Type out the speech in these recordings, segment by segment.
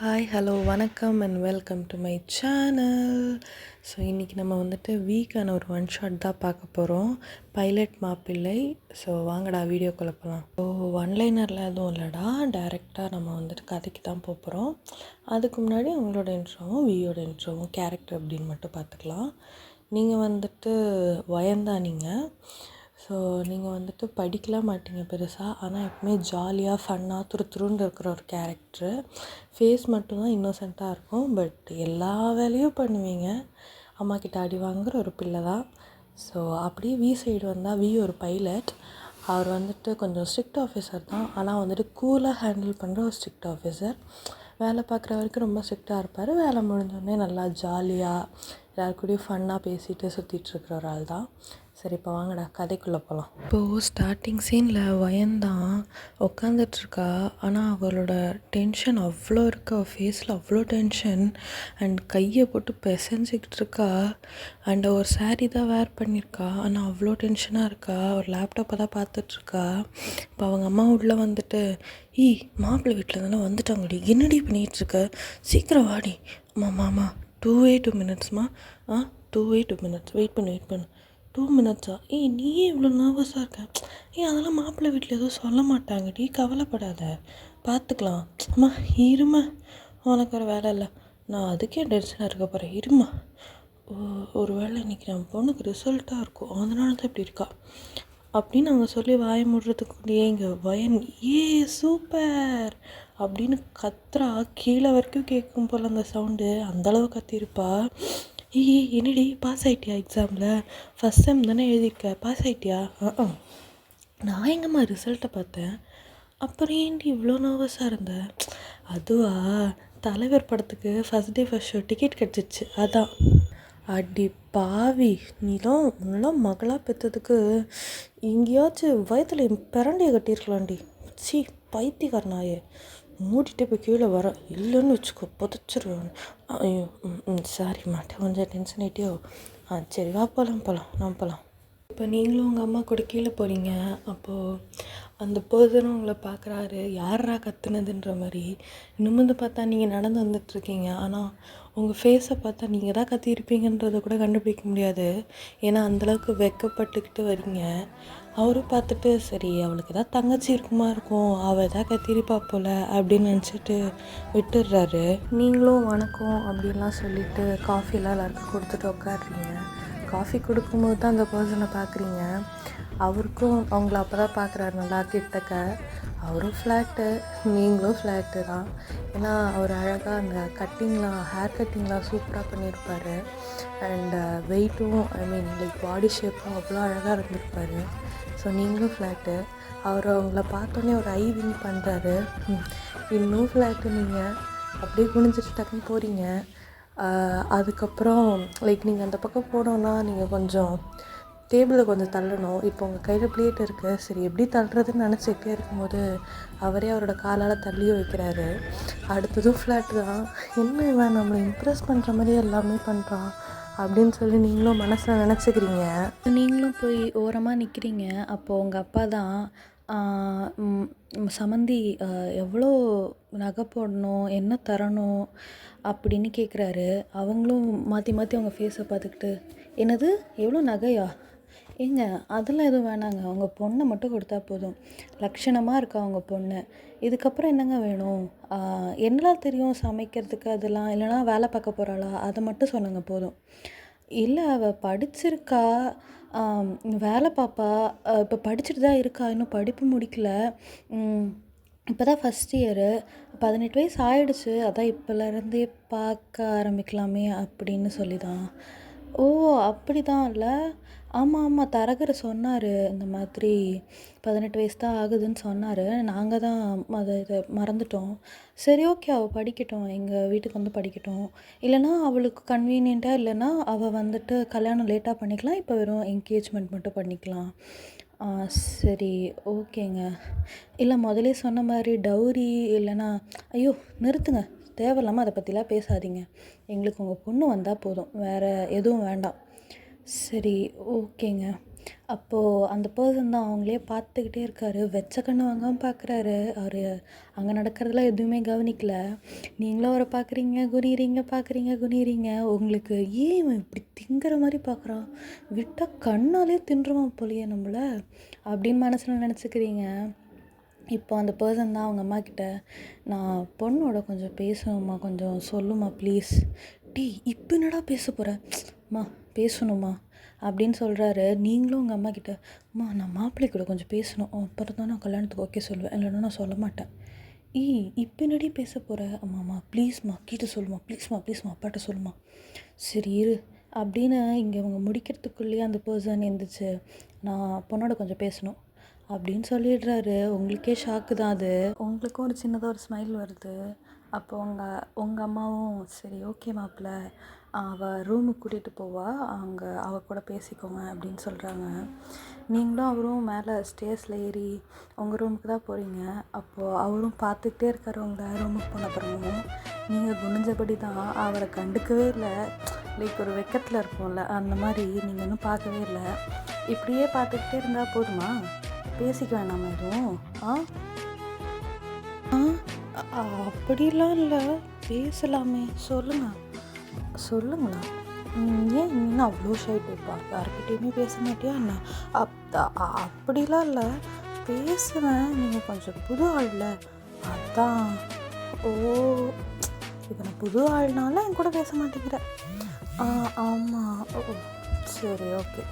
Hi hello வணக்கம் and welcome to my channel. So இன்றைக்கி நம்ம வந்துட்டு வீக்கான ஒரு ஒன் ஷாட் தான் பார்க்க போகிறோம். பைலட் மாப்பிள்ளை. ஸோ வாங்கடா வீடியோக்குள்ளே போகலாம். ஸோ ஒன்லைனரில் எதுவும் இல்லைடா, டைரெக்டாக நம்ம வந்துட்டு கதைக்கு தான் போகிறோம். அதுக்கு முன்னாடி அவங்களோட இன்ட்ரோவும் வியோட இன்ட்ரோவும் கேரக்டர் அப்படின்னு மட்டும் பார்த்துக்கலாம். நீங்கள் வந்துட்டு வயந்தான் நீங்கள். ஸோ நீங்கள் வந்துட்டு படிக்கலாம் மாட்டீங்க பெருசாக, ஆனால் எப்பவுமே ஜாலியாக ஃபன்னாக துருத்துருன்னு இருக்கிற ஒரு கேரக்டரு. ஃபேஸ் மட்டும்தான் இன்னோசென்ட்டாக இருக்கும், பட் எல்லா வேலையும் பண்ணுவீங்க. அம்மா கிட்ட அடி வாங்குகிற ஒரு பிள்ளை தான். ஸோ அப்படியே வி சைடு வந்தால் வி ஒரு பைலட். அவர் வந்துட்டு கொஞ்சம் ஸ்ட்ரிக்ட் ஆஃபீஸர் தான், ஆனால் வந்துட்டு கூலாக ஹேண்டில் பண்ணுற ஒரு ஸ்ட்ரிக்ட் ஆஃபீஸர். வேலை பார்க்குற வரைக்கும் ரொம்ப ஸ்ட்ரிக்டாக இருப்பார். வேலை முடிஞ்சோடனே நல்லா ஜாலியாக எல்லாருக்கூடையும் ஃபன்னாக பேசிகிட்டு சுற்றிட்டுருக்கிற ஒரு ஆள் தான். சரி, இப்போ வாங்கடா கதைக்குள்ளே போகலாம். இப்போது ஸ்டார்டிங் சீனில் வயந்தான் உட்காந்துட்ருக்கா. ஆனால் அவளோட டென்ஷன் அவ்வளோ இருக்கா, அவள் ஃபேஸில் அவ்வளோ டென்ஷன். அண்ட் கையை போட்டு பிசைஞ்சிக்கிட்டு இருக்கா. அண்ட் ஒரு சாரீ தான் வேர் பண்ணியிருக்கா, ஆனால் அவ்வளோ டென்ஷனாக இருக்கா. ஒரு லேப்டாப்பை தான் பார்த்துட்ருக்கா. இப்போ அவங்க அம்மா உள்ளே வந்துட்டு, மாப்பிள்ளை வீட்டில் தானே வந்துட்டாங்கடி, என்னடி பண்ணிகிட்ருக்க, சீக்கிரம் வாடி. மாமா 2 மினிட்ஸ்மா. 2 மினிட்ஸ் வெயிட் பண்ணு. 2 மினிட்ஸா? நீயே இவ்வளோ நர்வஸாக இருக்க? அதெல்லாம் மாப்பிள்ளை வீட்டில் எதுவும் சொல்ல மாட்டாங்கடி, கவலைப்படாத, பார்த்துக்கலாம். அம்மா இருமா, உனக்கு ஒரு வேலை இல்லை, நான் அதுக்கே டென்ஷனாக இருக்க போகிறேன், இருமா. ஒரு வேளை இன்றைக்கி நம்ம பொண்ணுக்கு ரிசல்ட்டாக இருக்கும், அதனால தான் இப்படி இருக்கா அப்படின்னு அவங்க சொல்லி வாய முடுறதுக்குள்ளேயே இங்கே வயன் சூப்பர் அப்படின்னு கத்துறா. கீழே வரைக்கும் கேட்கும் போல் அந்த சவுண்டு, அந்தளவு கத்திருப்பா. என்னடி பாஸ் ஆகிட்டியா எக்ஸாமில்? ஃபஸ்ட் செம் தானே எழுதியிருக்க, பாஸ் ஆகிட்டியா? நான் எங்கம்மா ரிசல்ட்டை பார்த்தேன். அப்புறம் ஏன்டி இவ்வளோ நர்வஸாக இருந்த? அதுவா, தலைவர் படத்துக்கு first day first show ticket கிடச்சிச்சு, அதான். அடி பாவி, முன்னெல்லாம் மகளாக பெற்றதுக்கு எங்கேயாச்சும் வயத்தில் பிரண்டையை கட்டியிருக்கலாண்டி. சி பைத்தியக்காரனாயே, மூடிட்டு போய் கீழே வர, இல்லைன்னு வச்சுக்கோ புதைச்சிருவேன். ஐயோ சாரி மாட்டேன், கொஞ்சம் டென்ஷன் ஆகிட்டியோ. சரி வா போகலாம். இப்போ நீங்களும் உங்கள் அம்மா கூட கீழே போகிறீங்க. அப்போது அந்த பர்சனும் உங்களை பார்க்குறாரு, யாரா கத்துனதுன்ற மாதிரி. நிமிர்ந்து பார்த்தா நீங்கள் நடந்து வந்துட்டுருக்கீங்க, ஆனால் உங்கள் ஃபேஸை பார்த்தா நீங்கள் தான் கத்தியிருப்பீங்கன்றதை கூட கண்டுபிடிக்க முடியாது. ஏன்னா அந்தளவுக்கு வெக்கப்பட்டுக்கிட்டு வரீங்க. அவரும் பார்த்துட்டு, சரி அவளுக்கு ஏதாவது தங்கச்சி இருக்கும், அவள் எதாவது கத்திரிப்பா போல் அப்படின்னு நினச்சிட்டு விட்டுடுறாரு. நீங்களும் வணக்கம் அப்படின்லாம் சொல்லிவிட்டு காஃபிலாம் எல்லாருக்கும் கொடுத்துட்டு உட்காடுறீங்க. காஃபி கொடுக்கும்போது தான் அந்த பர்சனை பார்க்குறீங்க. அவருக்கும் அவங்கள அப்போ தான் பார்க்குறாரு நல்லா கிட்டக்க. அவரும் ஃப்ளாட்டு, நீங்களும் ஃப்ளாட்டு தான். ஏன்னா அவர் அழகாக அந்த ஹேர் கட்டிங்லாம் சூப்பராக பண்ணியிருப்பார். அண்ட் வெயிட்டும் லைக் பாடி ஷேப்பும் அவ்வளோ அழகாக இருந்திருப்பார். ஸோ நீங்களும் ஃப்ளாட்டு. அவர் அவங்கள பார்த்தோன்னே ஒரு விங் பண்ணுறாரு. இன்னும் ஃப்ளாட்டு நீங்கள். அப்படியே குனிஞ்சிட்டு டக்குன்னு போகிறீங்க. அதுக்கப்புறம் லைக் நீங்கள் அந்த பக்கம் போனோன்னா நீங்கள் கொஞ்சம் டேபிளில் கொஞ்சம் தள்ளணும். இப்போ உங்கள் கையில் பிளேட் இருக்குது, சரி எப்படி தள்ளுறதுன்னு நினச்சிட்டே இருக்கும்போது அவரே அவரோட காலால் தள்ளியே வைக்கிறாரு. அடுத்ததும் ஃப்ளாட்டு தான். என்ன இவன் நம்மளை இம்ப்ரெஸ் பண்ணுற மாதிரியே எல்லாமே பண்ணுறான் அப்படின்னு சொல்லி நீங்களும் மனசில் நினச்சிக்கிறீங்க. நீங்களும் போய் ஓரமாக நிற்கிறீங்க. அப்போது உங்கள் அப்பா தான், சமந்தி எவ்வளோ நகை போடணும், என்ன தரணும் அப்படின்னு கேட்குறாரு. அவங்களும் மாற்றி அவங்க ஃபேஸை பார்த்துக்கிட்டு, என்னது எவ்வளோ நகையா? ஏங்க அதெல்லாம் எதுவும் வேணாங்க, அவங்க பொண்ணை மட்டும் கொடுத்தா போதும், லட்சணமாக இருக்கா அவங்க பொண்ணு, இதுக்கப்புறம் என்னங்க வேணும்? என்னலாம் தெரியும் சமைக்கிறதுக்கு, அதெல்லாம் இல்லைனா வேலை பார்க்க போகிறாளா, அதை மட்டும் சொன்னாங்க போதும். இல்லை அவள் படிச்சிருக்கா, வேலை பார்ப்பா, இப்போ படிச்சுட்டு தான் இருக்கா, இன்னும் படிப்பு முடிக்கல, இப்போ தான் ஃபஸ்ட் இயரு, 18 வயசு ஆயிடுச்சு, அதான் இப்போலேருந்தே பார்க்க ஆரம்பிக்கலாமே அப்படின்னு சொல்லி தான். ஓ அப்படி தான் இல்லை? ஆமாம் தரகர் சொன்னார், இந்த மாதிரி 18 வயசு தான் ஆகுதுன்னு சொன்னார். நாங்கள் தான் இதை மறந்துட்டோம். சரி ஓகே, அவள் படிக்கட்டும், எங்கள் வீட்டுக்கு வந்து படிக்கட்டும். இல்லைனா அவளுக்கு கன்வீனியண்ட்டாக இல்லைன்னா அவள் வந்துட்டு கல்யாணம் லேட்டாக பண்ணிக்கலாம், இப்போ வெறும் என்கேஜ்மெண்ட் மட்டும் பண்ணிக்கலாம். சரி ஓகேங்க. இல்லை முதலே சொன்ன மாதிரி டவுரி இல்லைனா, ஐயோ நிறுத்துங்க, தேவையில்லாமல் அதை பற்றிலாம் பேசாதீங்க. எங்களுக்கு உங்கள் பொண்ணு வந்தால் போதும், வேறு எதுவும் வேண்டாம். சரி ஓகேங்க. அப்போது அந்த பர்சன் தான் அவங்களே பார்த்துக்கிட்டே இருக்காரு. வெச்ச கண்ணு வாங்காமல் பார்க்குறாரு. அவர் அங்கே நடக்கிறதெல்லாம் எதுவுமே கவனிக்கல. நீங்களும் அவரை பார்க்குறீங்க, குனிகிறீங்க, பார்க்குறீங்க, குனிகிறீங்க. உங்களுக்கு ஏன் இவன் இப்படி திங்கிற மாதிரி பார்க்குறான்? விட்டால் கண்ணாலே தின்றுவான் போலயே நம்மள அப்படின்னு மனசில் நினச்சிக்கிறீங்க. இப்போ அந்த பர்சன் தான் அவங்க அம்மாக்கிட்ட, நான் பொண்ணோட கொஞ்சம் பேசணும்மா, கொஞ்சம் சொல்லுமா ப்ளீஸ். இப்போ என்னடா பேச போகிற? அம்மா பேசணுமா அப்படின்னு சொல்கிறாரு. நீங்களும் உங்கள் அம்மாக்கிட்ட, அம்மா நான் மாப்பிள்ளை கூட கொஞ்சம் பேசணும், அப்புறம் தான் நான் கல்யாணத்துக்கு ஓகே சொல்லுவேன், இல்லைன்னா நான் சொல்ல மாட்டேன். இப்போ என்னடி பேச போகிற? அம்மாம்மா ப்ளீஸ்மா கீட்ட சொல்லுமா, ப்ளீஸ்மா அப்பாட்ட சொல்லுமா. சரி இரு அப்படின்னு இங்கே அவங்க முடிக்கிறதுக்குள்ளேயே அந்த பர்சன் எழுந்திரிச்சு, நான் பொண்ணோட கொஞ்சம் பேசணும் அப்படின்னு சொல்லிடுறாரு. உங்களுக்கே ஷாக்கு தான் அது. உங்களுக்கும் ஒரு சின்னதாக ஒரு ஸ்மைல் வருது. அப்போ உங்கள் அம்மாவும் சரி ஓகே மாப்பிள்ள, அவள் ரூமுக்கு கூட்டிகிட்டு போவா, அங்கே அவள் கூட பேசிக்கோங்க அப்படின்னு சொல்கிறாங்க. நீங்களும் அவரும் மேலே ஸ்டேர்ஸில் ஏறி உங்கள் ரூமுக்கு தான் போகிறீங்க. அப்போது அவரும் பார்த்துக்கிட்டே இருக்கார் உங்களை. ரூமுக்கு போன அப்புறமும் நீங்கள் குனிஞ்சபடி தான், அவரை கண்டுக்கவே இல்லை. லைக் ஒரு வெக்கத்தில் இருப்போம்ல, அந்த மாதிரி நீங்கள் இன்னும் பார்க்கவே இல்லை. இப்படியே பார்த்துக்கிட்டே இருந்தால் போதுமா? பேசிக்க வேணாமா எதுவும்? அப்படிலாம் இல்லை, பேசலாமே. சொல்லுங்களா? ஏன் இன்னும் அவ்வளோ ஷைட் இருப்பா? யார்கிட்டையுமே பேச மாட்டியா என்ன? அப்படிலாம் இல்லை, பேசுவேன். நீங்கள் கொஞ்சம் புது ஆள்ல, அதான். ஓ, இப்போ நான் புது ஆள்னால என் கூட பேச மாட்டேங்கிற? ஆமாம். ஓ சரி ஓகே.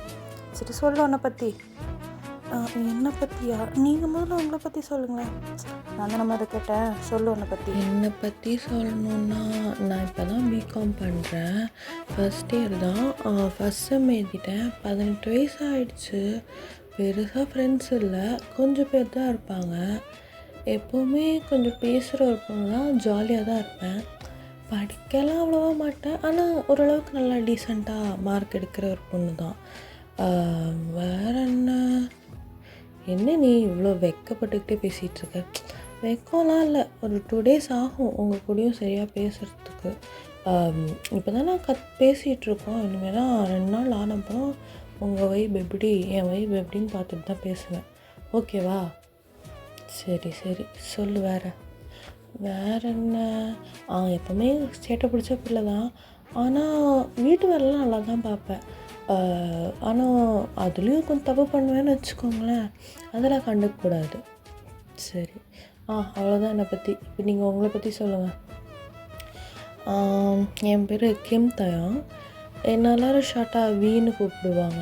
சரி சொல்லு உன்னை பற்றி. என்னை பற்றியா? நீங்கள் முதல்ல உங்களை பற்றி சொல்லுங்களேன். நான் தான் நம்ம அதை கேட்டேன். சொல்லு உன்னை பற்றி. என்னை பற்றி சொல்லணுன்னா, நான் இப்போ தான் பிகாம் பண்ணுறேன், ஃபஸ்ட் இயர் தான். ஃபஸ்ட் செம் எழுதிட்டேன். 18 வயசு ஆகிடுச்சு. பெருசாக ஃப்ரெண்ட்ஸ் இல்லை, கொஞ்சம் பேர் தான் இருப்பாங்க. எப்போவுமே கொஞ்சம் பேசுகிற ஒரு பொண்ணு தான், ஜாலியாக தான் இருப்பேன். படிக்கலாம் அவ்வளோவா மாட்டேன், ஆனால் ஓரளவுக்கு நல்லா டீசெண்டாக மார்க் எடுக்கிற ஒரு பொண்ணு தான். வேறு என்ன நீ இவ்வளோ வெக்கப்பட்டுக்கிட்டே பேசிகிட்ருக்க? வெக்கம்லாம் இல்லை, ஒரு 2 days ஆகும் உங்கள் கூடயும் சரியாக பேசுகிறதுக்கு. இப்போ தான் நான் பேசிகிட்ருக்கோம். இனிமேல் தான் 2 நாள் ஆனப்பறம் உங்கள் வைப் எப்படி, என் வைப் எப்படின்னு பார்த்துட்டு தான் பேசுவேன். ஓகேவா? சரி சொல்லு வேறு என்ன? எப்போவுமே சேட்டை பிடிச்ச பிள்ளை தான், ஆனால் வீட்டு வேலைலாம் நல்லா தான் பார்ப்பேன். ஆனால் அதுலேயும் கொஞ்சம் தப்பு பண்ணுவேன்னு வச்சுக்கோங்களேன், அதெல்லாம் கண்டுக்கக்கூடாது. சரி அவ்வளோதான் என்னை பற்றி. இப்போ நீங்கள் உங்களை பற்றி சொல்லுங்கள். என் பேர் கிம் தயாங். என்ன எல்லோரும் ஷார்ட்டாக வீன்னு கூப்பிடுவாங்க.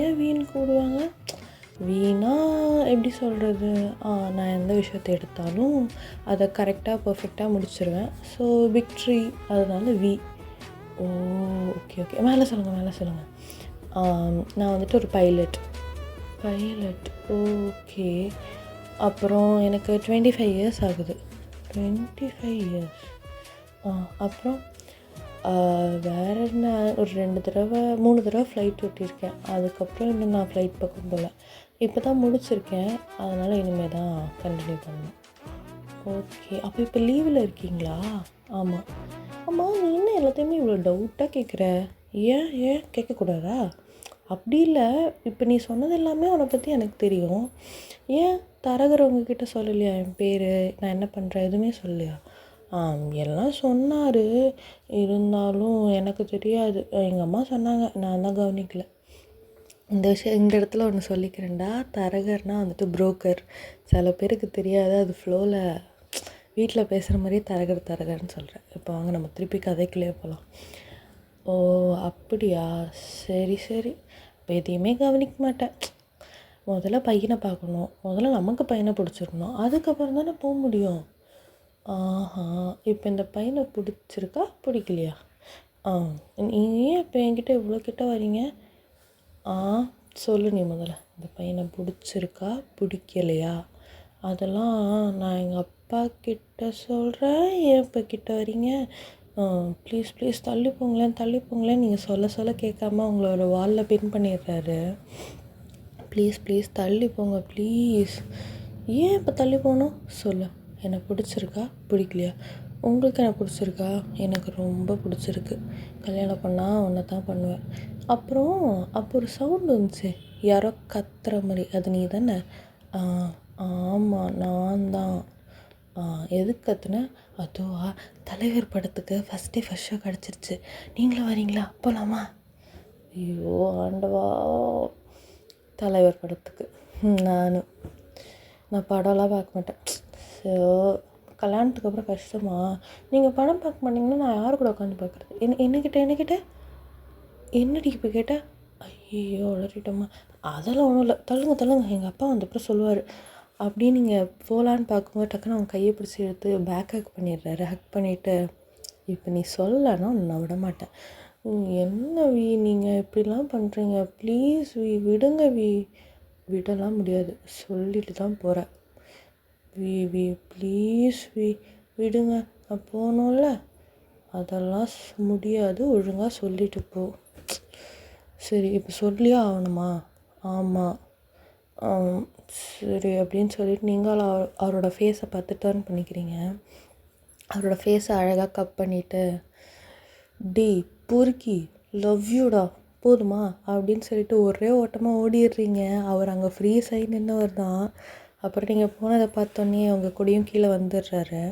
ஏன் வீன்னு கூப்பிடுவாங்க? வீணா எப்படி சொல்கிறது, நான் எந்த விஷயத்தை எடுத்தாலும் அதை கரெக்டாக பர்ஃபெக்டாக முடிச்சிடுவேன். ஸோ விக்ட்ரி, அதனால வி. ஓ ஓகே மேலே சொல்லுங்கள். நான் வந்துட்டு ஒரு பைலட். ஓகே. அப்புறம் எனக்கு 25 years ஆகுது. 25 years. அப்புறம் வேறு என்ன, ஒரு 3 தடவை ஃப்ளைட் ஓட்டியிருக்கேன். அதுக்கப்புறம் இன்னும் நான் ஃப்ளைட் பக்கம் போகல. இப்போ தான் முடிச்சிருக்கேன், அதனால் இனிமேல் தான் கண்டினியூ பண்ணணும். ஓகே. அப்போ இப்போ லீவில் இருக்கீங்களா? ஆமாம். நீ என்ன எல்லாத்தையுமே இவ்வளோ டவுட்டாக கேட்குற? ஏன் கேட்கக்கூடாதா? அப்படி இல்லை, இப்போ நீ சொன்னது எல்லாமே அவனை பற்றி எனக்கு தெரியும். ஏன் தரகரவங்கக்கிட்ட சொல்லலையா என் பேர், நான் என்ன பண்ணுறேன், எதுவுமே சொல்லலையா? எல்லாம் சொன்னார், இருந்தாலும் எனக்கு தெரியாது. எங்கள் அம்மா சொன்னாங்க, நான் தான் கவனிக்கல. இந்த இடத்துல ஒன்று சொல்லிக்கிறேன்டா, தரகர்னால் வந்துட்டு புரோக்கர். சில பேருக்கு தெரியாது, அது ஃப்ளோவில் வீட்டில் பேசுகிற மாதிரியே தரகர்னு சொல்கிறேன். இப்போ வாங்க நம்ம திருப்பி கதைக்குள்ளே போகலாம். ஓ அப்படியா? சரி இப்போ எதையுமே கவனிக்க மாட்டேன். முதல்ல பையனை பார்க்கணும், முதல்ல நமக்கு பையனை பிடிச்சிருக்கணும், அதுக்கப்புறம் தானே போக முடியும். இப்போ இந்த பையனை பிடிச்சிருக்கா பிடிக்கலையா? நீங்கள் ஏன் இப்போ என்கிட்ட இவ்வளோ கிட்ட வரீங்க? சொல்லு நீ முதல்ல, இந்த பையனை பிடிச்சிருக்கா பிடிக்கலையா? அதெல்லாம் நான் எங்கள் அப்பா கிட்ட சொல்கிறேன், ஏன் இப்போ கிட்ட வரீங்க? ப்ளீஸ் தள்ளி போங்களேன் நீங்கள் சொல்ல கேட்காம உங்களோட வாலில் பின் பண்ணிடுறாரு. ப்ளீஸ் தள்ளி போங்க ப்ளீஸ். ஏன் இப்போ தள்ளி போகணும்? சொல்லு, எனக்கு பிடிச்சிருக்கா பிடிக்கலையா? உங்களுக்கு எனக்கு பிடிச்சிருக்கா? எனக்கு ரொம்ப பிடிச்சிருக்கு. கல்யாணம் பண்ணால் ஒன்றை தான் பண்ணுவேன். அப்போ ஒரு சவுண்டு வந்துச்சு, யாரோ கத்துற மாதிரி. அது நீ தானே? ஆமாம் நான் தான். எதுக்கு கத்துனேன்? அதுவா, தலைவர் படத்துக்கு ஃபஸ்ட் ஷோ கிடச்சிருச்சு, நீங்களும் வரீங்களா, போகலாமா? ஐயோ ஆண்டவா, தலைவர் படத்துக்கு நான் படம்லாம் பார்க்க மாட்டேன். ஸோ கல்யாணத்துக்கு அப்புறம் கஷ்டமா? நீங்கள் படம் பார்க்க மாட்டீங்கன்னா நான் யார் கூட உட்காந்து பார்க்குறது? என்ன என்னடி இப்போ கேட்டேன்? ஐயோ வளரிட்டோம்மா. அதெல்லாம் ஒன்றும் இல்லை, தள்ளுங்க. எங்கள் அப்பா வந்தப்புறம் சொல்லுவார். அப்படி நீங்கள் போகலான்னு பார்க்கும்போது டக்குன்னு அவங்க கையை பிடிச்சி எடுத்து பேக் ஹக் பண்ணிடுறாரு. ஹக் பண்ணிவிட்டு, இப்போ நீ சொல்லலைன்னா நான் விட மாட்டேன். என்ன நீங்கள் இப்படிலாம் பண்ணுறீங்க, ப்ளீஸ் விடுங்க விடலாம் முடியாது, சொல்லிட்டு தான் போகிறேன். ப்ளீஸ் விடுங்க, நான் போகணும்ல. அதெல்லாம் முடியாது, ஒழுங்காக சொல்லிட்டு போ. சரி இப்போ சொல்லியே ஆகணுமா? ஆமாம். சரி அப்படின்னு சொல்லிட்டு நீங்கள் அவரோட ஃபேஸை பார்த்து டர்ன் பண்ணிக்கிறீங்க. அவரோட ஃபேஸை அழகாக கப் பண்ணிவிட்டு, டி பொறுக்கி லவ் யூடா போதுமா அப்படின்னு சொல்லிட்டு ஒரே ஓட்டமாக ஓடிடுறீங்க. அவர் அங்கே ஃப்ரீஸ் ஆகி நின்றவர் தான். அப்புறம் நீங்கள் போனதை பார்த்தோன்னே அவங்க கூடயும் கீழே வந்துடுறாரு.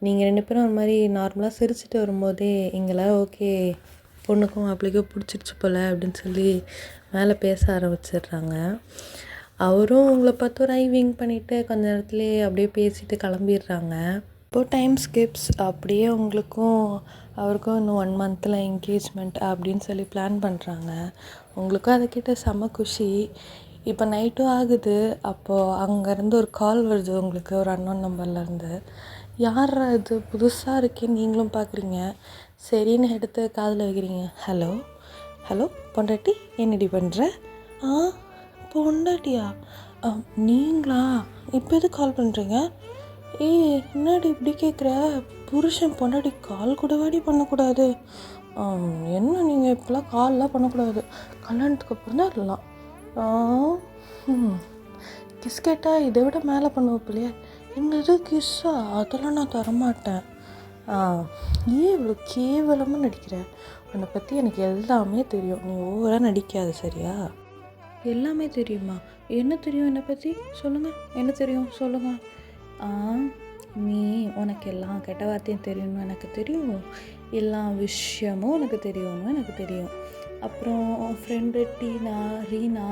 நீங்கள் 2 பேரும் ஒரு மாதிரி நார்மலாக சிரிச்சுட்டு வரும்போதே எங்களால் ஓகே, பொண்ணுக்கும் மாப்பிள்ளைக்கும் பிடிச்சிருச்சு போல் அப்படின்னு சொல்லி மேலே பேச ஆரம்பிச்சிடுறாங்க. அவரும் உங்களை பார்த்து ஒரு விங் பண்ணிவிட்டு கொஞ்ச நேரத்துலேயே அப்படியே பேசிட்டு கிளம்பிடுறாங்க. இப்போது டைம் ஸ்கிப்ஸ். அப்படியே உங்களுக்கும் அவருக்கும் இன்னும் 1 மந்தில் என்கேஜ்மெண்ட் அப்படின்னு சொல்லி பிளான் பண்ணுறாங்க. உங்களுக்கும் அதை கிட்ட செம்ம குஷி. இப்போ நைட்டும் ஆகுது. அப்போது அங்கேருந்து ஒரு கால் வருது உங்களுக்கு, ஒரு அன்னோன் நம்பர்லேருந்து. யார் இது, புதுசாக இருக்கேன்னு நீங்களும் பார்க்குறீங்க. சரின்னு எடுத்து காதில் வைக்கிறீங்க. ஹலோ பொண்டாட்டி, என்னடி பண்ணுற? பொண்டாட்டியா? நீங்களா? இப்போ எதுக்கு கால் பண்ணுறீங்க? என்னடி இப்படி கேட்குற? புருஷன் பொண்டாட்டி கால் கூடவாடி பண்ணக்கூடாது. என்ன நீங்கள் இப்போலாம் கால்லாம் பண்ணக்கூடாது, கல்யாணத்துக்கு அப்புறம் தான் எல்லாம். கிஸ் கேட்டால் இதை விட மேலே பண்ணுவோம் இல்லையா? என்னது கிஸ்ஸா? அதெல்லாம் நான் தரமாட்டேன். ஏன் இவ்வளோ கேவலமாக நடிக்கிற? உன்னை பற்றி எனக்கு எல்லாமே தெரியும், நீ ஓவராக நடிக்காது சரியா? எல்லாமே தெரியுமா? என்ன தெரியும் என்னை பற்றி? சொல்லுங்கள், என்ன தெரியும் சொல்லுங்கள். நீ உனக்கு எல்லாம் கெட்ட வார்த்தையும் தெரியும்னு எனக்கு தெரியும், எல்லா விஷயமும் உனக்கு தெரியும்னு எனக்கு தெரியும். அப்புறம் ஃப்ரெண்டு டீனா, ரீனா,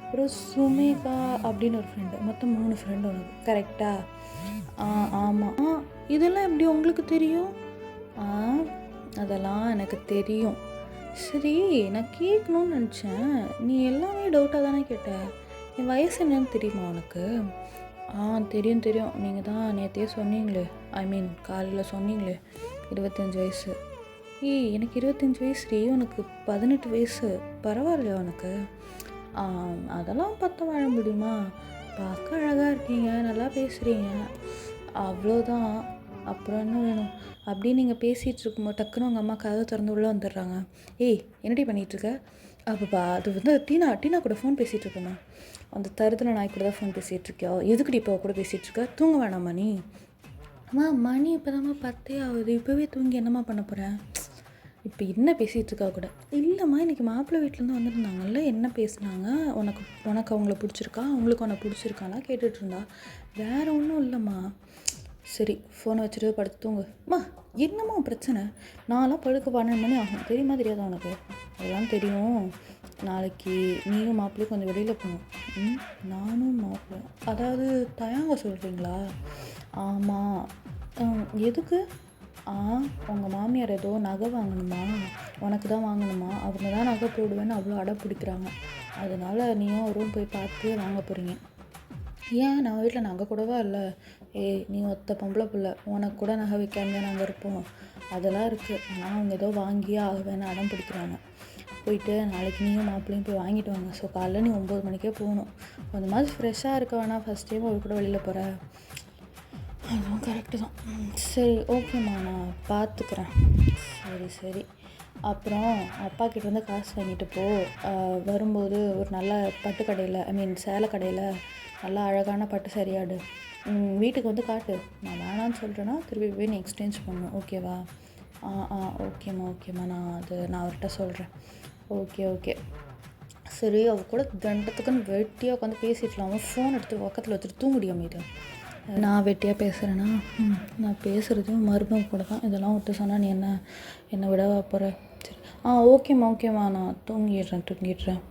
அப்புறம் சுமேகா அப்படின்னு ஒரு ஃப்ரெண்டு, மொத்தம் 3 ஃப்ரெண்டு உனக்கு, கரெக்டாக? ஆமாம். இதெல்லாம் எப்படி உங்களுக்கு தெரியும்? அதெல்லாம் எனக்கு தெரியும். சரி, நான் கேட்கணும்னு நினச்சேன், நீ எல்லாமே டவுட்டாக தானே கேட்ட. என் வயசு என்னன்னு தெரியுமா உனக்கு? தெரியும். நீங்கள் தான் நேற்றையே சொன்னீங்களே, காலையில் சொன்னீங்களே 25 வயசு. எனக்கு 25 வயசுடி, உனக்கு 18 வயசு, பரவாயில்லையா உனக்கு? அதெல்லாம் பார்த்து வாழ முடியுமா? பார்க்க அழகாக இருக்கீங்க, நல்லா பேசுகிறீங்க, அவ்வளோதான். அப்புறம் என்ன வேணும்? அப்படியே நீங்கள் பேசிகிட்டு இருக்கும்போது டக்குன்னு உங்கள் அம்மா கதவை திறந்து உள்ளே வந்துடுறாங்க. என்னடி பண்ணிகிட்ருக்க? அப்பப்பா அது வந்து டீனா கூட ஃபோன் பேசிகிட்டு இருக்கேம்மா. அந்த தருதல நாய் கூட தான் ஃபோன் பேசிகிட்ருக்கியா? எதுக்குடி இப்போ கூட பேசிகிட்ருக்க? தூங்க வேணாம்மா நீ? மணி இப்போ தாம்மா 10 ஆகுது, இப்போவே தூங்கி என்னம்மா பண்ண போகிறேன்? இப்போ என்ன பேசிகிட்டு இருக்கா கூட? இல்லைம்மா, இன்றைக்கி மாப்பிள்ளை வீட்டிலேருந்து வந்திருந்தாங்கல்ல, என்ன பேசுனாங்க? உனக்கு அவங்கள பிடிச்சிருக்கா, அவங்களுக்கு உனக்கு பிடிச்சிருக்கானா கேட்டுட்ருந்தா. வேறு ஒன்றும் இல்லைம்மா. சரி, ஃபோனை வச்சுட்டு படுத்து தூங்குமா. என்னம்மா பிரச்சனை? நான்லாம் படுக்க 12 மணி ஆகும், தெரியுமா தெரியாதா உனக்கு? அதெல்லாம் தெரியும். நாளைக்கு நீயும் மாப்பிள்ளையும் கொஞ்சம் வெளியில் போகணும். நானும் மாப்பிள்ளை, அதாவது தயாங்க சொல்கிறீங்களா? ஆமாம். எதுக்கு? உங்கள் மாமியார் ஏதோ நகை வாங்கணுமா, உனக்கு தான் வாங்கணுமா, அவங்க தான் நகை போடுவேன்னு அவ்வளோ அடம் பிடிக்கிறாங்க. அதனால் நீயும் அவரும் போய் பார்த்து வாங்க போகிறீங்க. ஏன் நம்ம வீட்டில் நகை கூடவா இல்லை? நீ ஒத்த பொம்பளை பிள்ளை, உனக்கு கூட நகை வைக்காம நாங்கள் இருப்போம். அதெல்லாம் இருக்குது. ஆனால் அவங்க ஏதோ வாங்கியே ஆகுவேன்னு அடம் பிடிக்கிறாங்க. போயிட்டு நாளைக்கு நீயும் மாப்பிள்ளையும் போய் வாங்கிட்டு வாங்க. ஸோ காலைல நீ 9 மணிக்கே போகணும். கொஞ்சம் மாதிரி ஃப்ரெஷ்ஷாக இருக்க வேணாம், ஃபஸ்ட் டைம் அவர் கூட வெளியில் போகிற. அதுவும் கரெக்டு தான். சரி ஓகேம்மா, நான் பார்த்துக்கிறேன். சரி. அப்புறம் அப்பா கிட்ட வந்து காசு வாங்கிட்டு போ. வரும்போது ஒரு நல்ல பட்டு கடையில், சேலை கடையில் நல்லா அழகான பட்டு சரியாடு. வீட்டுக்கு வந்து காட்டு. நான் வேணான்னு சொல்கிறேன்னா திருப்பி போய் நீ எக்ஸ்சேஞ்ச் பண்ணணும், ஓகேவா? ஓகேம்மா. நான் அவர்கிட்ட சொல்கிறேன். ஓகே. சரி அவ கூட தண்டத்துக்குன்னு வெட்டியாக உட்காந்து பேசிட்டுலாம். அவன் ஃபோன் எடுத்து பக்கத்தில் வச்சுட்டு தூங்க முடியாம. நான் வெட்டியாக பேசுகிறேன்னா நான் பேசுகிறதையும் மருமக கூட தான். இதெல்லாம் விட்டு சொன்னால் நீ என்னை விடவா போகிற? சரி ஓகேம்மா நான் தூங்கிடுறேன்.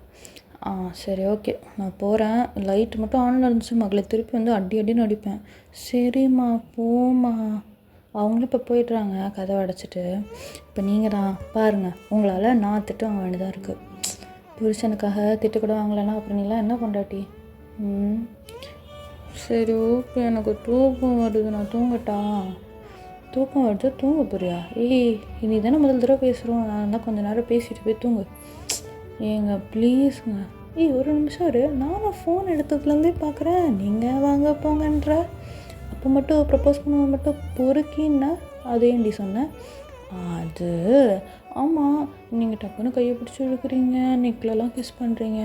சரி ஓகே நான் போகிறேன். லைட்டு மட்டும் ஆனில் இருந்துச்சு மகளே, திருப்பி வந்து அடின்னு அடிப்பேன். சரிம்மா போம்மா. அவங்களும் இப்போ போயிடுறாங்க கதவை அடைச்சிட்டு. இப்போ நீங்கள் தான் பாருங்கள், உங்களால் நான் திட்டு வாங்க வேண்டியதாக இருக்குது. புருஷனுக்காக திட்டு கூட வாங்கலைன்னா அப்புறம் நீலாம் என்ன பொண்டாட்டி? சரி ஓகே, எனக்கு தூக்கம் வருது, நான் தூங்கட்டா? தூக்கம் வருது, தூங்க போறியா? நீ தானே முதல் தடவை பேசுகிறோம், நான் தான் கொஞ்சம் நேரம் பேசிட்டு போய் தூங்கு. ஏங்க ப்ளீஸுங்க. ஒரு நிமிஷம் இரு, நானும் ஃபோன் எடுத்ததுலேருந்தே பார்க்குறேன் நீங்கள் வாங்க போங்கன்ற. அப்போ மட்டும் ப்ரப்போஸ் பண்ணுவோம் மட்டும் பொறுக்கின்னா அதேண்டி சொன்னேன். அது ஆமாம், நீங்கள் டக்குன்னு கையை பிடிச்சி இழுக்கிறீங்க, நெக்லெல்லாம் கிஸ் பண்ணுறீங்க,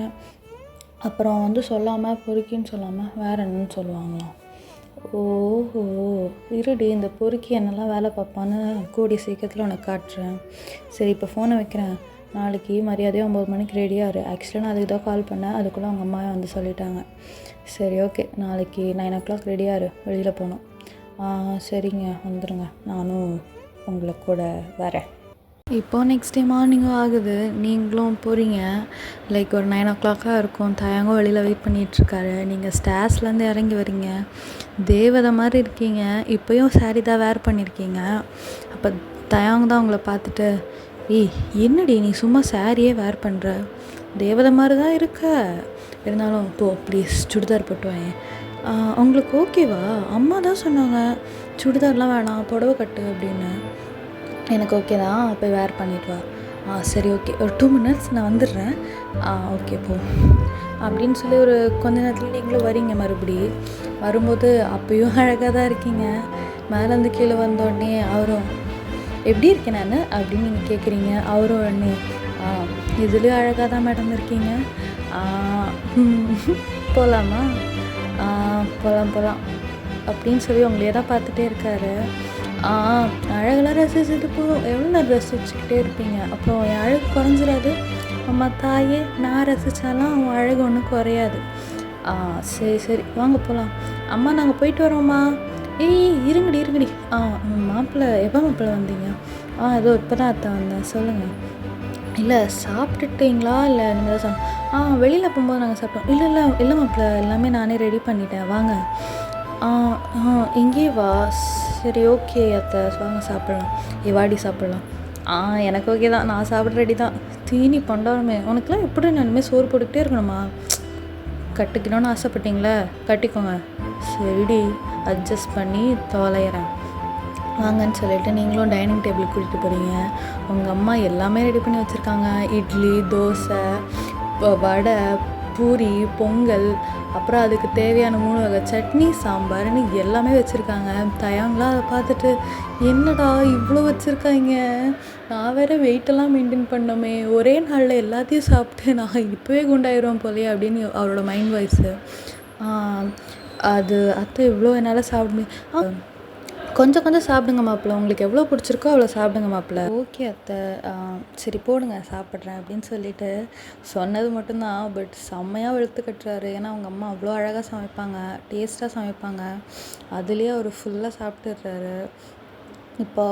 அப்புறம் வந்து சொல்லாமல் பொறுக்கின்னு சொல்லாமல் வேறு என்னன்னு சொல்லுவாங்களாம். ஓஹோ இருடி, இந்த பொறுக்கி என்னெல்லாம் வேலை பார்ப்பான்னு கூடிய சீக்கிரத்தில் உனக்கு காட்டுறேன். சரி இப்போ ஃபோனை வைக்கிறேன். நாளைக்கு மரியாதையாக 9 மணிக்கு ரெடியாக இரு. ஆக்சுவலாக நான் அதுக்கு தான் கால் பண்ணேன், அதுக்குள்ளே அவங்க அம்மாவே வந்து சொல்லிட்டாங்க. சரி ஓகே, நாளைக்கு 9 o'clock ரெடியாக இரு, வெளியில் போகணும். சரிங்க வந்துடுங்க, நானும் உங்களை கூட வரேன். இப்போது நெக்ஸ்ட் டே மார்னிங்கும் ஆகுது, நீங்களும் போகிறீங்க. லைக் ஒரு 9 o'clock இருக்கும். தயங்கம் வெளியில் வெயிட் பண்ணிகிட்ருக்காரு. நீங்கள் ஸ்டேர்ஸ்லேருந்து இறங்கி வரீங்க, தேவதை மாதிரி இருக்கீங்க. இப்போயும் சாரி தான் வேர் பண்ணியிருக்கீங்க. அப்போ தயங்க தான் உங்களை பார்த்துட்டு, என்னடி நீ சும்மா சாரியே வேர் பண்ணுற, தேவதை மாதிரி தான் இருக்க, இருந்தாலும் போ ப்ளீஸ் சுடிதார் போட்டுவேன். உங்களுக்கு ஓகேவா? அம்மா தான் சொன்னாங்க சுடிதார்லாம் வேணாம், புடவை கட்டு அப்படின்னு. எனக்கு ஓகே தான், போய் வேர் பண்ணிட்டு வா. சரி ஓகே, ஒரு 2 minutes நான் வந்துடுறேன். ஓகே போ அப்படின்னு சொல்லி ஒரு கொஞ்ச நேரத்தில் நீங்களும் வரீங்க. மறுபடி வரும்போது அப்பயும் அழகாக தான் இருக்கீங்க. மேலேருந்து கீழே வந்தோடனே அவரும் எப்படி இருக்கேன் நான் அப்படின்னு நீங்கள் கேட்குறீங்க. அவரும் உடனே இதுலேயும் அழகாக தான் மேடம் இருக்கீங்க, போகலாமா? போகலாம் அப்படின்னு சொல்லி உங்களையே தான் பார்த்துட்டே இருக்காரு. அழகெல்லாம் ரசிச்சுட்டு போதும், எவ்வளோ நேரம் ரசிச்சுக்கிட்டே இருப்பீங்க? அப்புறம் என் அழகு குறைஞ்சிடாது. அம்மா தாயே, நான் ரசித்தாலும் அவன் அழகு ஒன்றும் குறையாது. சரி வாங்க போகலாம். அம்மா நாங்கள் போயிட்டு வரோம்மா. இருங்கடி. மாப்பிள்ளை எப்போ மாப்பிள்ளை வந்தீங்க? ஏதோ இப்போ தான் அத்தை வந்தேன். சொல்லுங்கள். இல்லை சாப்பிட்டுட்டீங்களா? இல்லை நீங்கள் தான் வெளியில் போகும்போது நாங்கள் சாப்பிட்டோம். இல்லை மாப்பிள்ளை, எல்லாமே நானே ரெடி பண்ணிட்டேன், வாங்க. இங்கேயே வா. சரி ஓகே அத்தை, வாங்க சாப்பிட்லாம். வாடி சாப்பிட்லாம். எனக்கு ஓகே தான், நான் சாப்பிட்ற ரெடி தான். தீனி பண்டாலுமே உனக்குலாம் எப்படி நான் இனிமேல் சோறு போட்டுக்கிட்டே இருக்கணுமா? கட்டிக்கணும்னு ஆசைப்பட்டீங்களே, கட்டிக்கோங்க. சரிடி, அட்ஜஸ்ட் பண்ணி தொலைகிறேன் வாங்கன்னு சொல்லிட்டு நீங்களும் டைனிங் டேபிளுக்கு கூட்டிகிட்டு போகிறீங்க. உங்கள் அம்மா எல்லாமே ரெடி பண்ணி வச்சுருக்காங்க. இட்லி, தோசை, வடை, பூரி, பொங்கல், அப்புறம் அதுக்கு தேவையான 3 வகை சட்னி, சாம்பார்னு எல்லாமே வச்சுருக்காங்க. தயங்களாம் அதை பார்த்துட்டு, என்னடா இவ்வளோ வச்சுருக்காங்க, நான் வேறு வெயிட்டெல்லாம் மெயின்டைன் பண்ணோமே, ஒரே நாளில் எல்லாத்தையும் சாப்பிட்டு நான் இப்போவே குண்டாயிடுவேன் போலே அப்படின்னு அவரோட மைண்ட் வாய்ஸு. அது அத்தை இவ்வளோ என்னால் சாப்பிட முடியும். கொஞ்சம் சாப்பிடுங்க மாப்பிள்ள, உங்களுக்கு எவ்வளோ பிடிச்சிருக்கோ அவ்வளோ சாப்பிடுங்க மாப்பிள்ள. ஓகே அத்தை, சரி போடுங்க சாப்பிட்றேன் அப்படின்னு சொல்லிட்டு சொன்னது மட்டும்தான். பட் செம்மையாக வெளுத்து கட்டுறாரு. ஏன்னா அவங்க அம்மா அவ்வளோ அழகாக சமைப்பாங்க, டேஸ்ட்டாக சமைப்பாங்க. அதுலேயே அவர் ஃபுல்லாக சாப்பிட்டுடுறாரு. இப்போ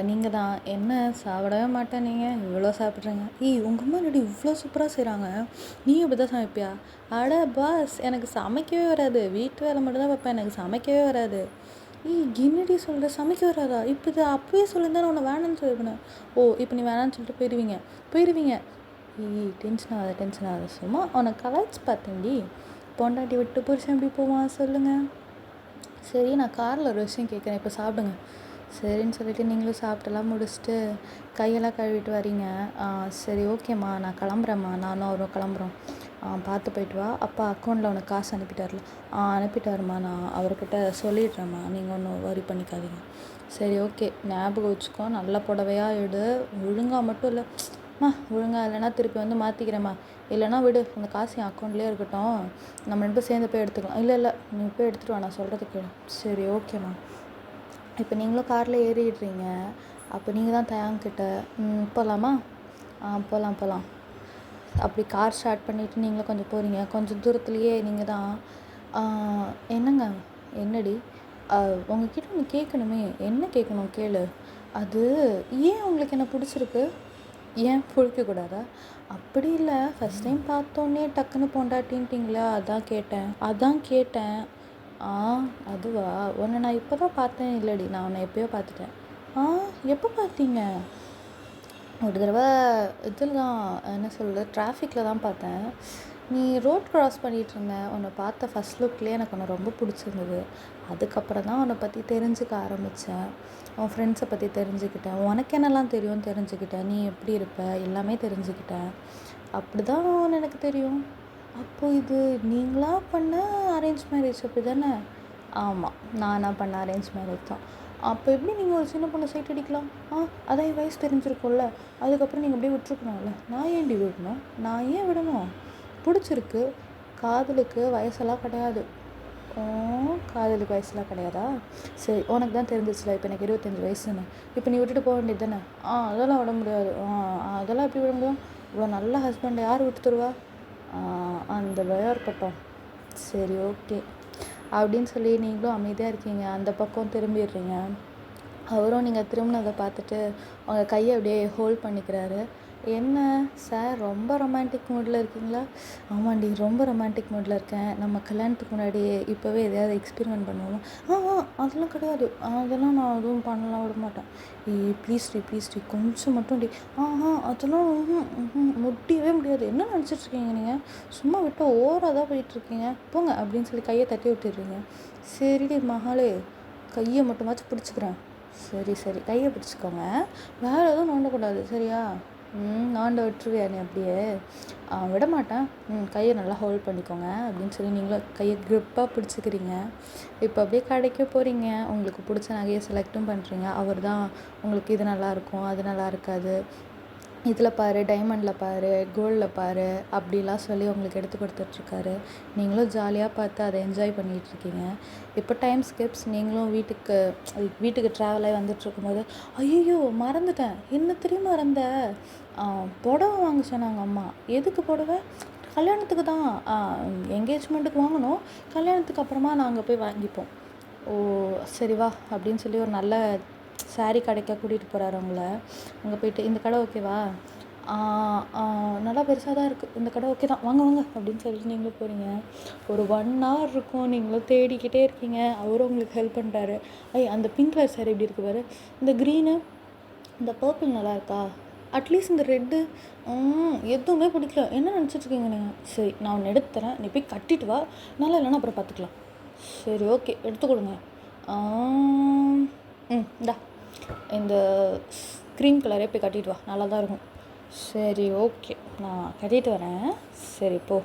நீங்கள் தான் என்ன சாப்பிடவே மாட்டேன், நீங்கள் இவ்வளோ சாப்பிட்றீங்க. உங்கள் அம்மா என்னடி இவ்வளோ சூப்பராக செய்கிறாங்க, நீ இப்படி தான் சமைப்பியா? அட பாஸ், எனக்கு சமைக்கவே வராது, வீட்டு வேலை மட்டும் தான் பார்ப்பேன், எனக்கு சமைக்கவே வராது. என்னடி சொல்கிற, சமைக்க வராதா? இப்போ இது அப்போவே சொல்லியிருந்தா நான் உன்னை வேணான்னு சொல்லியிருப்பேன். இப்போ நீ வேணான்னு சொல்லிட்டு போயிடுவீங்க. டென்ஷன் ஆகாத, சும்மா உனக்கு கலாய்ச்சி பார்த்தேன்டி. பொண்டாட்டி விட்டு புருஷன் எப்படி போவான் சொல்லுங்கள். சரி நான் காரில் ஒரு விஷயம் கேட்குறேன், இப்போ சாப்பிடுங்க. சரின்னு சொல்லிட்டு நீங்களும் சாப்பிட்டெல்லாம் முடிச்சுட்டு கையெல்லாம் கழுவிட்டு வரீங்க. சரி ஓகேம்மா, நான் கிளம்புறேம்மா, நானும் அவரும் கிளம்புறோம். பார்த்து போயிட்டு வா. அப்பா அக்கௌண்ட்டில் உனக்கு காசு அனுப்பிட்டார்ல? அனுப்பிட்டாருமா, நான் அவர்கிட்ட சொல்லிடுறேம்மா, நீங்கள் ஒன்றும் வரி பண்ணிக்காதீங்க. சரி ஓகே, ஞாபகம் வச்சுக்கோ, நல்ல புடவையாக எடு, ஒழுங்காக மட்டும் இல்லைம்மா, ஒழுங்காக இல்லைன்னா திருப்பி வந்து மாற்றிக்கிறேம்மா, இல்லைனா விடு, அந்த காசு என் அக்கௌண்ட்லேயே இருக்கட்டும், நம்ம 2 பேரும் சேர்ந்து போய் எடுத்துக்கலாம். இல்லை நீ போய் எடுத்துகிட்டு வா, நான் சொல்கிறது கேளு. சரி ஓகேம்மா. இப்போ நீங்களும் காரில் ஏறிடுறீங்க. அப்போ நீங்கள் தான் தயாங்கிட்ட போகலாமா? போகலாம். அப்படி கார் ஸ்டார்ட் பண்ணிவிட்டு நீங்களும் கொஞ்சம் போகிறீங்க. கொஞ்சம் தூரத்துலேயே நீங்கள் தான் என்னங்க என்னடி உங்ககிட்ட ஒன்று கேட்கணுமே. என்ன கேட்கணும் கேளு. அது ஏன் உங்களுக்கு என்ன பிடிச்சிருக்கு? ஏன் பிடிக்கக்கூடாதா? அப்படி இல்லை, ஃபஸ்ட் டைம் பார்த்தோன்னே டக்குன்னு பொண்டாட்டின்ட்டிங்களா, அதான் கேட்டேன். ஆ அதுவா? உன்னை நான் இப்போ தான் பார்த்தேன். இல்லடி, நான் உன்னை எப்போயோ பார்த்துட்டேன். ஆ எப்போ பார்த்தீங்க? ஒரு தடவை இதில் தான், என்ன சொல்கிறது, டிராஃபிக்கில் தான் பார்த்தேன். நீ ரோட் க்ராஸ் பண்ணிகிட்டு இருந்தேன். உன்னை பார்த்த ஃபஸ்ட் லுக்லேயே எனக்கு உன்னை ரொம்ப பிடிச்சிருந்தது. அதுக்கப்புறம் தான் உன்னை பற்றி தெரிஞ்சுக்க ஆரம்பித்தேன். உன் ஃப்ரெண்ட்ஸை பற்றி தெரிஞ்சுக்கிட்டேன். உனக்கு என்னெல்லாம் தெரியும்னு தெரிஞ்சுக்கிட்டேன். நீ எப்படி இருப்ப எல்லாமே தெரிஞ்சுக்கிட்டேன். அப்படி தான் எனக்கு தெரியும். அப்போது இது நீங்களா பண்ண அரேஞ்ச் மேரேஜ் அப்படி தானே? ஆமாம், நானாக பண்ண அரேஞ்ச் மேரேஜ் தான். அப்போ எப்படி நீங்கள் ஒரு சின்ன பொண்ணை சைட் அடிக்கலாம்? அதான் என் வயசு தெரிஞ்சிருக்கும்ல. அதுக்கப்புறம் நீங்கள் அப்படியே விட்டுருக்கணும்ல. நான் ஏன்டி விடணும்? நான் ஏன் விடணும்? பிடிச்சிருக்கு. காதலுக்கு வயசெல்லாம் கிடையாது. காதலுக்கு வயசுலாம் கிடையாதா? சரி, உனக்கு தான் தெரிஞ்சிச்சுல இப்போ எனக்கு 25 வயசுன்னு. இப்போ நீ விட்டுட்டு போக வேண்டியது தானே? அதெல்லாம் விட முடியாது. அதெல்லாம் எப்படி விட முடியும்? இவ்வளோ நல்ல ஹஸ்பண்டை யார் விட்டு தருவா? அந்த பயம் இருக்கட்டும். சரி, ஓகே அப்படின்னு சொல்லி நீங்களும் அமைதியாக இருக்கீங்க. அந்த பக்கம் திரும்பிடுறீங்க. அவரும் நீங்கள் திரும்பினதை பார்த்துட்டு உங்கள் கையை அப்படியே ஹோல்ட் பண்ணிக்கிறாரு. என்ன சார், ரொம்ப ரொமான்டிக் மூடில் இருக்கீங்களா? ஆமாண்டி, ரொம்ப ரொமான்டிக் மூடில் இருக்கேன். நம்ம கல்யாணத்துக்கு முன்னாடி இப்போவே எதையாவது எக்ஸ்பெரிமெண்ட் பண்ணுவோம். அதெல்லாம் கிடையாது. அதெல்லாம் நான் எதுவும் பண்ணலாம் விட மாட்டேன். ப்ளீஸ்டி கொஞ்சம் மட்டும் டி. அதெல்லாம் முடியவே முடியாது. என்ன நினச்சிட்ருக்கீங்க நீங்கள்? சும்மா விட்டு ஓவராக தான் போயிட்டுருக்கீங்க. போங்க அப்படின்னு சொல்லி கையை தட்டி விட்டுடுறீங்க. சரிடி மகாலே, கையை மட்டுமாச்சும் பிடிச்சிக்கிறேன். சரி, கையை பிடிச்சிக்கோங்க. வேறு எதுவும் நோண்டக்கூடாது, சரியா? நோண்ட விட்டுருவியா நீ அப்படியே? விட மாட்டேன். கையை நல்லா ஹோல்ட் பண்ணிக்கோங்க அப்படின்னு சொல்லி நீங்களும் கையை க்ரிப்பாக பிடிச்சிக்கிறீங்க. இப்போ அப்படியே கடைக்கு போகிறீங்க. உங்களுக்கு பிடிச்ச நகையை செலக்டும் பண்ணுறீங்க. அவர் தான் உங்களுக்கு இது நல்லாயிருக்கும், அது நல்லா இருக்காது, இதில் பாரு, டைமண்டில் பாரு, கோல்டில் பாரு அப்படிலாம் சொல்லி உங்களுக்கு எடுத்து கொடுத்துட்ருக்காரு. நீங்களும் ஜாலியாக பார்த்து அதை என்ஜாய் பண்ணிகிட்ருக்கீங்க. இப்போ டைம் ஸ்கிப்ஸ். நீங்களும் வீட்டுக்கு ட்ராவலாகி வந்துட்டுருக்கும்போது, ஐயோ மறந்துட்டேன், என்ன தெரியுமா மறந்த? புடவை வாங்க சொன்னாங்க அம்மா. எதுக்கு புடவை? கல்யாணத்துக்கு தான். என்கேஜ்மெண்ட்டுக்கு வாங்கணும், கல்யாணத்துக்கு அப்புறமா நாங்கள் போய் வாங்கிப்போம். ஓ சரி வா அப்படின்னு சொல்லி ஒரு நல்ல சாரீ கடைக்க கூட்டிகிட்டு போகிறாரு அவங்கள. அங்கே போயிட்டு, இந்த கடை ஓகேவா? நல்லா பெருசாக தான் இருக்குது, இந்த கடை ஓகே தான், வாங்க அப்படின்னு சொல்லிட்டு நீங்களும் போகிறீங்க. ஒரு 1 hour இருக்கும். நீங்களும் தேடிக்கிட்டே இருக்கீங்க. அவரும் உங்களுக்கு ஹெல்ப் பண்ணுறாரு. அந்த பிங்க் கலர் சாரீ எப்படி இருக்குது பாரு, இந்த க்ரீனு, இந்த பர்பிள் நல்லா இருக்கா, அட்லீஸ்ட் இந்த ரெட்டு எதுவுமே பிடிக்கல, என்ன நினச்சிட்ருக்கீங்க நீங்கள்? சரி, நான் ஒன்று எடுத்து தரேன், நீ போய் கட்டிட்டு வா, நல்லா இல்லைன்னா அப்புறம் பார்த்துக்கலாம். சரி, ஓகே, எடுத்து கொடுங்க. இந்தா இந்த க்ரீம் கலரே போய் கட்டிட்டு வா, நல்லா தான் இருக்கும். சரி, ஓகே, நான் கட்டிட்டு வரேன். சரி போ.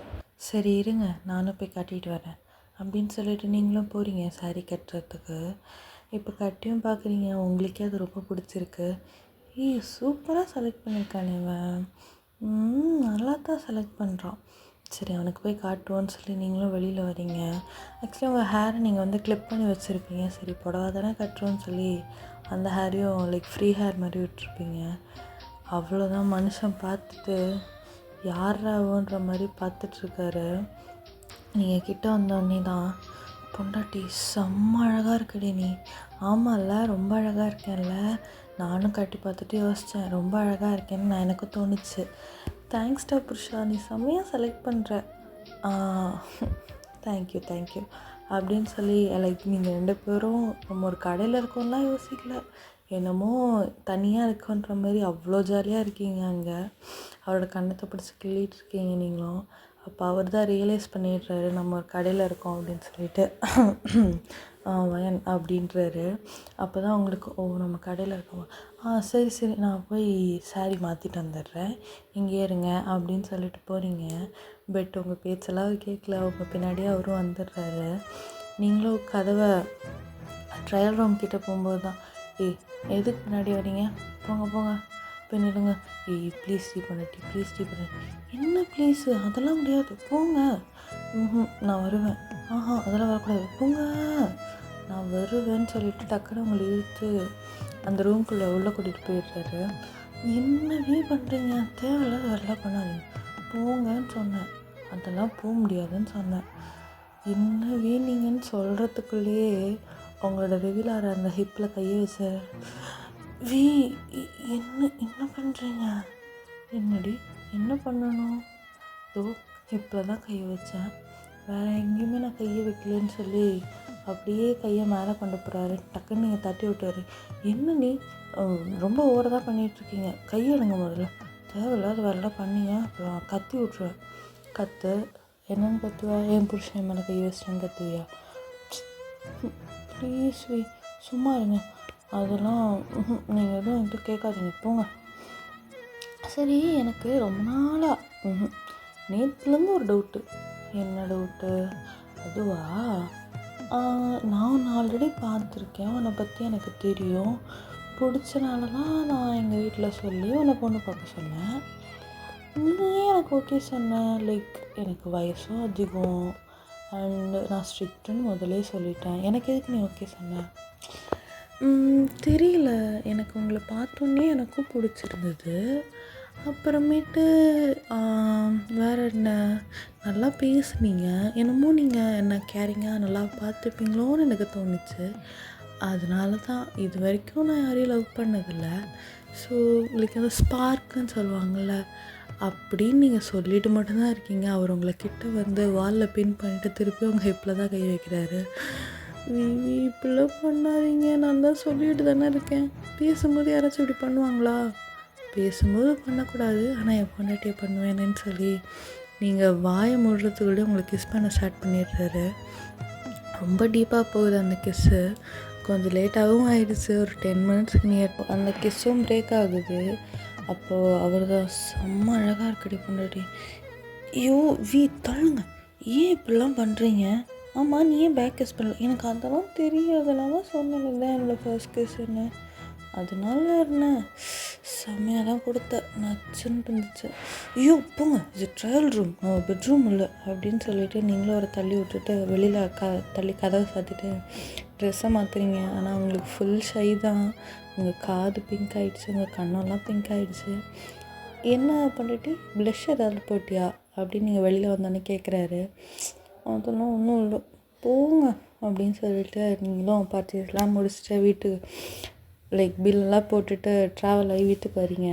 சரி இருங்க, நானும் போய் கட்டிட்டு வரேன் அப்படின்னு சொல்லிட்டு நீங்களும் போகிறீங்க சாரீ கட்டுறதுக்கு. இப்போ கட்டியும் பார்க்குறீங்க, உங்களுக்கே அது ரொம்ப பிடிச்சிருக்கு. சூப்பராக செலக்ட் பண்ணியிருக்கானே இவன், நல்லா தான் செலக்ட் பண்ணுறான். சரி, அவனுக்கு போய் காட்டுவோன்னு சொல்லி நீங்களும் வெளியில் வரீங்க. ஆக்சுவலி உங்கள் ஹேரை நீங்கள் வந்து கிளிப் பண்ணி வச்சுருப்பீங்க. சரி, புடவை தானே கட்டுறோன்னு சொல்லி அந்த ஹேரையும் லைக் ஃப்ரீ ஹேர் மாதிரி விட்டுருப்பீங்க. அவ்வளோதான், மனுஷன் பார்த்துட்டு யாராவோன்ற மாதிரி பார்த்துட்ருக்காரு. நீங்கள் கிட்ட வந்தோடனே தான், பொண்டாட்டி செம்ம அழகாக இருக்கடி நீ. ஆமாம்ல, ரொம்ப அழகாக இருக்கேன்ல. நானும் கட்டி பார்த்துட்டு யோசித்தேன், ரொம்ப அழகாக இருக்கேன்னு நான் எனக்கும் தோணுச்சு. தேங்க்ஸ்டா புருஷா, நீ செம்மையாக செலக்ட் பண்ணுற. தேங்க்யூ அப்படின்னு சொல்லி லைக் நீங்கள் 2 பேரும் நம்ம ஒரு கடையில் இருக்கோம்லாம் யோசிக்கல, என்னமோ தனியாக இருக்குன்ற மாதிரி அவ்வளோ ஜாலியாக இருக்கீங்க. அங்கே அவரோட கண்ணத்தை பிடிச்சி கிள்ளிட்டு இருக்கீங்க நீங்களும். அப்போ அவர் தான் ரியலைஸ் பண்ணிடுறாரு நம்ம ஒரு கடையில் இருக்கோம் அப்படின்னு சொல்லிட்டு. வயன் அப்படின்றாரு. அப்போ தான் உங்களுக்கு, நம்ம கடையில் இருக்கோம். சரி நான் போய் சாரீ மாற்றிட்டு வந்துடுறேன், இங்கே இருங்க அப்படின்னு சொல்லிட்டு போகிறீங்க. பட் உங்கள் பேச்செல்லாம் அவர் கேட்கல. அவங்க பின்னாடியே அவரும் வந்துடுறாரு. நீங்களும் கதவை ட்ரையல் ரூம் கிட்டே போகும்போது தான், எதுக்கு பின்னாடி வரீங்க? போங்க பின்னிடுங்க. ப்ளீஸ் டீ பண்ணி. என்ன ப்ளீஸு? அதெல்லாம் முடியாது, போங்க. நான் வருவேன். அதெல்லாம் வரக்கூடாது, போங்க, நான் வருவேன்னு சொல்லிட்டு டக்குன்னு உங்களை இழுத்து அந்த ரூம்குள்ளே உள்ளே கூட்டிகிட்டு போயிடுறாரு. என்னவே பண்ணுறீங்க? தேவையில்லாத வேலைலாம் பண்ணாதீங்க, போங்கன்னு சொன்னேன். அதெல்லாம் போக முடியாதுன்னு சொன்னேன். என்ன நீங்கன்னு சொல்கிறதுக்குள்ளேயே அவங்களோட ரெகுலர் அந்த ஹிப்பில் கையை வச்ச வி என்ன என்ன பண்ணுறீங்க? என்னடி என்ன பண்ணணும்? இதோ ஹிப்பில் தான் கையை வச்சேன், வேறு எங்கேயுமே நான் கையை வைக்கலன்னு சொல்லி அப்படியே கையை மேலே கொண்டு போகிறாரு. டக்குன்னு நீங்கள் தட்டி விட்டாரு. என்ன நீ ரொம்ப ஓவராக தான் பண்ணிகிட்ருக்கீங்க, கையெடுங்க முதல்ல, தேவையில்லாத வேலைலாம் பண்ணீங்க அப்புறம் கத்தி விட்ருவேன். கத்து என்னன்னு கத்துவா? என் புருஷன் மேலே கை வச்சிட்டேன்னு கத்துவியா? ப்ளீஸ் வி சும்மா இருங்க, அதெல்லாம் நீங்கள் எதுவும் என்கிட்ட கேட்காதீங்க, போங்க. சரி, எனக்கு ரொம்ப நாளாக நேற்றுலேருந்து ஒரு டவுட்டு. என்ன டவுட்டு? அதுவா, நான் உன்னை ஆல்ரெடி பார்த்துருக்கேன், உன்னை பற்றி எனக்கு தெரியும், பிடிச்சனால தான் நான் எங்கள் வீட்டில் சொல்லி உன்னை பொண்ணு பார்க்க சொன்னேன். நீ எனக்கு ஓகே சொன்னேன். லைக் எனக்கு வயசும் அதிகம் அண்டு நான் ஸ்ட்ரிக்ட்டுன்னு முதலே சொல்லிட்டேன். எனக்கு எதுக்கு நீ ஓகே சொன்ன? தெரியல, எனக்கு உங்களை பார்த்தோன்னே எனக்கும் பிடிச்சிருந்தது. அப்புறமேட்டு வேறு என்ன, நல்லா பேசுனீங்க, என்னமோ நீங்கள் என்ன கேரிங்காக நல்லா பார்த்துப்பீங்களோன்னு எனக்கு தோணுச்சு. அதனால தான் இது வரைக்கும் நான் யாரையும் லவ் பண்ணதில்லை. ஸோ லைக் அந்த ஸ்பார்க்குன்னு சொல்லுவாங்கள்ல, அப்படின்னு நீங்கள் சொல்லிட்டு மட்டும்தான் இருக்கீங்க. அவர் உங்களை கிட்ட வந்து வாலில் பின் பண்ணிட்டு திருப்பி உங்கள் ஹிப்பில் தான் கை வைக்கிறாரு. இப்படிலாம் பண்ணாதீங்க, நான் தான் சொல்லிட்டு தானே இருக்கேன். பேசும்போது யாராச்சும் இப்படி பண்ணுவாங்களா? பேசும்போது பண்ணக்கூடாது, ஆனால் என் பொண்டாட்டியை பண்ணுவேனேன்னு சொல்லி நீங்கள் வாயை மூடுறதுக்குள்ளே உங்களுக்கு கிஸ் பண்ண ஸ்டார்ட் பண்ணிடுறாரு. ரொம்ப டீப்பாக போகுது அந்த கிஸ்ஸு. கொஞ்சம் லேட்டாகவும் ஆகிடுச்சு, ஒரு 10 மினிட்ஸ்க்கு நியர். அந்த கிஸ்ஸும் பிரேக் ஆகுது. அப்போது அவர் தான், செம்ம அழகாக இருக்குடி பொண்டாட்டி. ஐயோ தள்ளுங்க, ஏன் இப்படிலாம் பண்ணுறீங்க? ஆமாம், நீ ஏன் பேக் கிஸ் பண்ணல? எனக்கு அதெல்லாம் தெரியும், அதெல்லாம் தான் சொன்னேன் என்னோடய ஃபர்ஸ்ட் கிஸ்ன்னு. அதனால என்ன செம்மையாக தான் கொடுத்தேன், நச்சுன்னு இருந்துச்சு. ஐயோ போங்க, இது ட்ரையல் ரூம், பெட்ரூம் இல்லை அப்படின்னு சொல்லிவிட்டு நீங்களும் ஒரு தள்ளி விட்டுட்டு வெளியில் தள்ளி கதவை சாத்திட்டு ட்ரெஸ்ஸை மாற்றுறீங்க. ஆனால் உங்களுக்கு ஃபுல் ஷை தான். உங்கள் காது பிங்க் ஆகிடுச்சு, உங்கள் கண்ணெல்லாம் பிங்க் ஆகிடுச்சு. என்ன பண்ணிட்டு ப்ளஷ் ஏதாவது போட்டியா அப்படின்னு நீங்கள் வெளியில் வந்தோடனே கேட்குறாரு. அதெல்லாம் ஒன்றும் இல்லை, போங்க அப்படின்னு சொல்லிட்டு நீங்களும் பர்ச்சேஸ்லாம் முடிச்சுட்டு வீட்டுக்கு லைக் பில்லெலாம் போட்டுட்டு ட்ராவல் ஆகி வீட்டுக்கு வரீங்க.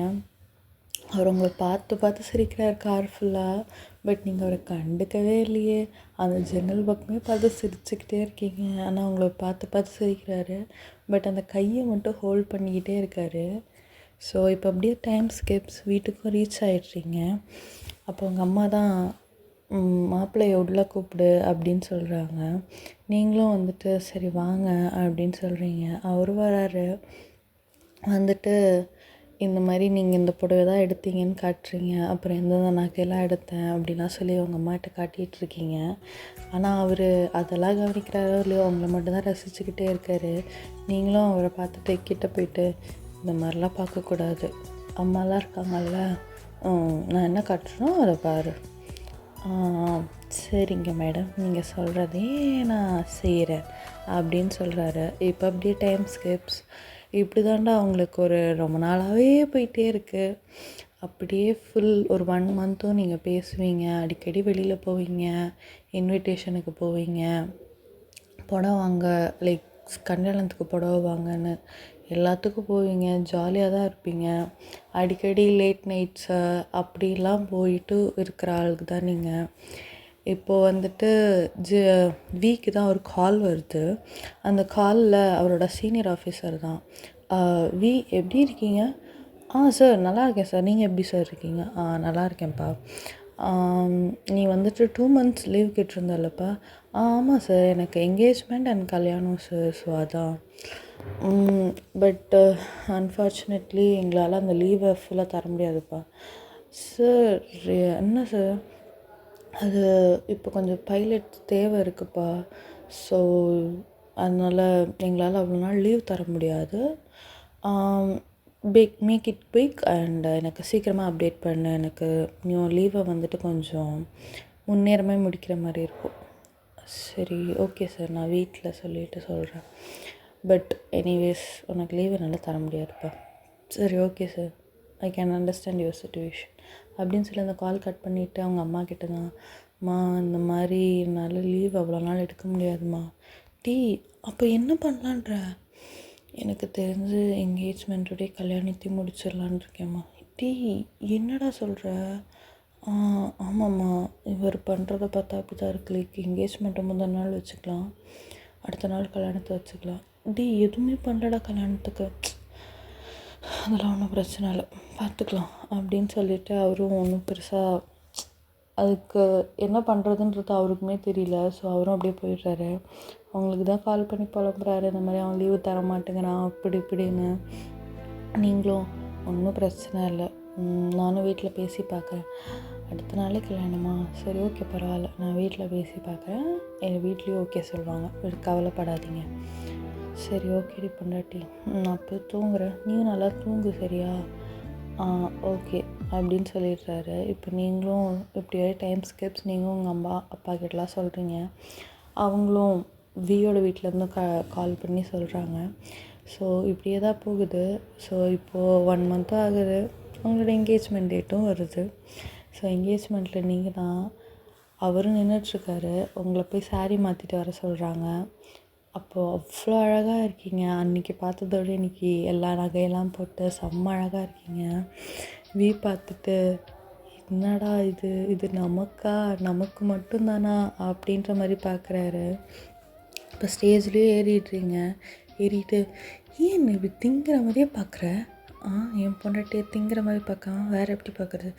அவர் உங்களை பார்த்து சிரிக்கிறார் கார் ஃபுல்லாக. பட் நீங்கள் அவரை கண்டுக்கவே இல்லையே, அந்த ஜன்னல் பக்கமே பார்த்து சிரிச்சுக்கிட்டே இருக்கீங்க. ஆனால் உங்களை பார்த்து சிரிக்கிறாரு. பட் அந்த கையை மட்டும் ஹோல்ட் பண்ணிக்கிட்டே இருக்கார். ஸோ இப்போ அப்படியே டைம் ஸ்கிப்ஸ், வீட்டுக்கும் ரீச் ஆகிட்றீங்க. அப்போ உங்கள் அம்மா தான் மாப்பிள்ளையை உள்ளே கூப்பிடு அப்படின்னு சொல்கிறாங்க. நீங்களும் வந்துட்டு சரி வாங்க அப்படின்னு சொல்கிறீங்க. அவர் வராரு. வந்துட்டு இந்த மாதிரி நீங்கள் இந்த புடவை தான் எடுத்தீங்கன்னு காட்டுறீங்க. அப்புறம் எந்தெந்த நகையெல்லாம் எடுத்தேன் அப்படின்லாம் சொல்லி உங்கள் அம்மாட்ட காட்டிகிட்ருக்கீங்க. ஆனால் அவர் அதெல்லாம் கவனிக்கிறாரோ இல்லையோ, அவங்கள மட்டும்தான் ரசிச்சுக்கிட்டே இருக்கார். நீங்களும் அவரை பார்த்துட்டு கிட்ட போயிட்டு, இந்த மாதிரிலாம் பார்க்கக்கூடாது, அம்மாலாம் இருக்காங்கல்ல, நான் என்ன காட்டுறனோ அதை பாரு. சரிங்க மேடம், நீங்கள் சொல்கிறதே நான் செய்கிறேன் அப்படின்னு சொல்கிறாரு. இப்போ அப்படியே டைம் ஸ்கிப்ஸ். இப்படி தாண்டா அவங்களுக்கு ஒரு ரொம்ப நாளாகவே போயிட்டே இருக்குது. அப்படியே ஃபுல் ஒரு 1 மந்த்தும் நீங்கள் பேசுவீங்க, அடிக்கடி வெளியில் போவீங்க, இன்விடேஷனுக்கு போவீங்க, புடவை வாங்க லைக் கல்யாணத்துக்கு புடவை வாங்கன்னு எல்லாத்துக்கும் போவீங்க, ஜாலியாக தான் இருப்பீங்க. அடிக்கடி லேட் நைட்ஸு அப்படிலாம் போயிட்டு இருக்கிற ஆளுக்கு தான் நீங்கள். இப்போது வந்துட்டு வீக்கு தான் ஒரு கால் வருது. அந்த காலில் அவரோட சீனியர் ஆஃபீஸர் தான். வி எப்படி இருக்கீங்க? சார் நல்லா இருக்கேன் சார், நீங்கள் எப்படி சார் இருக்கீங்க? நல்லா இருக்கேன்ப்பா. நீ வந்துட்டு 2 months லீவ் கேட்டிருந்தல்லப்பா? ஆமாம் சார், எனக்கு என்கேஜ்மெண்ட் அண்ட் கல்யாணம் சார், ஸோ அதான். பட் அன்ஃபார்ச்சுனேட்லி எங்களால் அந்த லீவை ஃபுல்லாக தர முடியாதுப்பா. சார் என்ன சார், அது இப்போ கொஞ்சம் பைலட் தேவை இருக்குப்பா, ஸோ அதனால் எங்களால் அவ்வளோ நாள் லீவ் தர முடியாது. மேக் இட் குயிக் அண்ட் எனக்கு சீக்கிரமாக அப்டேட் பண்ணு. எனக்கு லீவை வந்துட்டு கொஞ்சம் முன்னேறமே முடிக்கிற மாதிரி இருக்கும். சரி ஓகே சார், நான் வீட்டில் சொல்லிவிட்டு சொல்கிறேன். பட் எனிவேஸ் உனக்கு லீவு நல்லா தர முடியாதுப்பா. சரி okay sir, I can understand your situation அப்படின்னு சொல்லி அந்த கால் கட் பண்ணிவிட்டு அவங்க அம்மா கிட்ட தான், அம்மா இந்த மாதிரி என்னால் லீவ் அவ்வளோ நாள் எடுக்க முடியாதும்மா. டீ அப்போ என்ன பண்ணலான்ற? எனக்கு தெரிஞ்சு என்கேஜ்மெண்ட்டோடைய கல்யாணத்தையும் முடிச்சிடலான் இருக்கேம்மா. டீ என்னடா சொல்கிற? ஆமாம்மா, இவர் பண்ணுறத பார்த்தா அப்படி தான் இருக்கு. லைக் என்கேஜ்மெண்ட்டை முதல் நாள் வச்சுக்கலாம், அடுத்த நாள் கல்யாணத்தை வச்சுக்கலாம். டீ எதுவுமே பண்ணலடா கல்யாணத்துக்கு, அதெல்லாம் ஒன்றும் பிரச்சனை இல்லை, பார்த்துக்கலாம் அப்படின்னு சொல்லிவிட்டு அவரும் ஒன்றும் பெருசாக அதுக்கு என்ன பண்ணுறதுன்றது அவருக்குமே தெரியல. ஸோ அவரும் அப்படியே போயிடுறாரு. அவங்களுக்கு தான் கால் பண்ணி புலம்புறாரு, இந்த மாதிரி அவன் லீவு தர மாட்டேங்கிறான் அப்படி இப்படின்னு. நீங்களும் ஒன்றும் பிரச்சனை இல்லை, நானும் வீட்டில் பேசி பார்க்குறேன். அடுத்த நாளே கல்யாணமா? சரி ஓகே பரவாயில்ல, நான் வீட்டில் பேசி பார்க்குறேன், எங்கள் வீட்லேயும் ஓகே சொல்லுவாங்க, கவலைப்படாதீங்க. சரி ஓகேடி பொண்டாட்டி, நான் போய் தூங்குறேன், நீயும் நல்லா தூங்கு சரியா? ஓகே அப்படின்னு சொல்லிடுறாரு. இப்போ நீங்களும் இப்படியே டைம் ஸ்கிப்ஸ் நீங்களும் உங்கள் அம்மா அப்பா கிட்டலாம் சொல்கிறீங்க. அவங்களும் வியோட வீட்டிலேருந்து கால் பண்ணி சொல்கிறாங்க. ஸோ இப்படியே தான் போகுது. ஸோ இப்போது 1 month ஆகுது, அவங்களோட என்கேஜ்மெண்ட் டேட்டும் வருது. ஸோ என்கேஜ்மெண்ட்டில் நீங்கள் தான், அவரும் நின்றுட்டுருக்காரு, உங்களை போய் சாரீ மாற்றிட்டு வர சொல்கிறாங்க. அப்போது அவ்வளோ அழகாக இருக்கீங்க, அன்றைக்கி பார்த்ததோட இன்றைக்கி எல்லா நகையெல்லாம் போட்டு செம்ம அழகாக இருக்கீங்க. பார்த்துட்டு என்னடா இது நமக்கா, நமக்கு மட்டும்தானா அப்படின்ற மாதிரி பார்க்குறாரு. இப்போ ஸ்டேஜ்லேயே ஏறிடுறீங்க, ஏறிட்டு ஏன் இப்படி திங்கிற மாதிரியே பார்க்குற? என் பொண்டாட்டியை திங்கிற மாதிரி பார்க்காம வேறு எப்படி பார்க்குறது?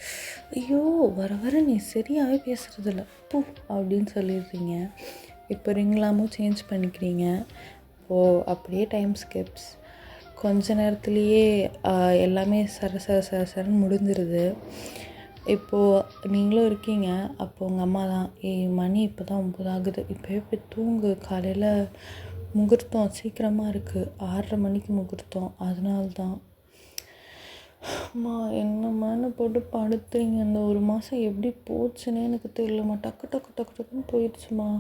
ஐயோ வர நீ சரியாகவே பேசுகிறதில்ல பூ அப்படின்னு சொல்லிடுறீங்க. இப்போ ரிங்லாமும் சேஞ்ச் பண்ணிக்கிறீங்க. அப்படியே டைம் ஸ்கிப்ஸ், கொஞ்ச நேரத்துலேயே எல்லாமே சரன்னு முடிஞ்சிருது. இப்போது நீங்களும் இருக்கீங்க. அப்போது உங்கள் அம்மா தான், மணி இப்போ தான் 9 ஆகுது, இப்போயே போய் தூங்கு, காலையில் முகூர்த்தம் சீக்கிரமாக இருக்குது, 6:30 மணிக்கு முகூர்த்தம், அதனால தான். அம்மா என்னம்மான்னு போட்டு படுத்துறீங்க. இந்த 1 மாதம் எப்படி போச்சுன்னே எனக்கு தெரியலம்மா, டக்கு டக்குன்னு போயிடுச்சுமா.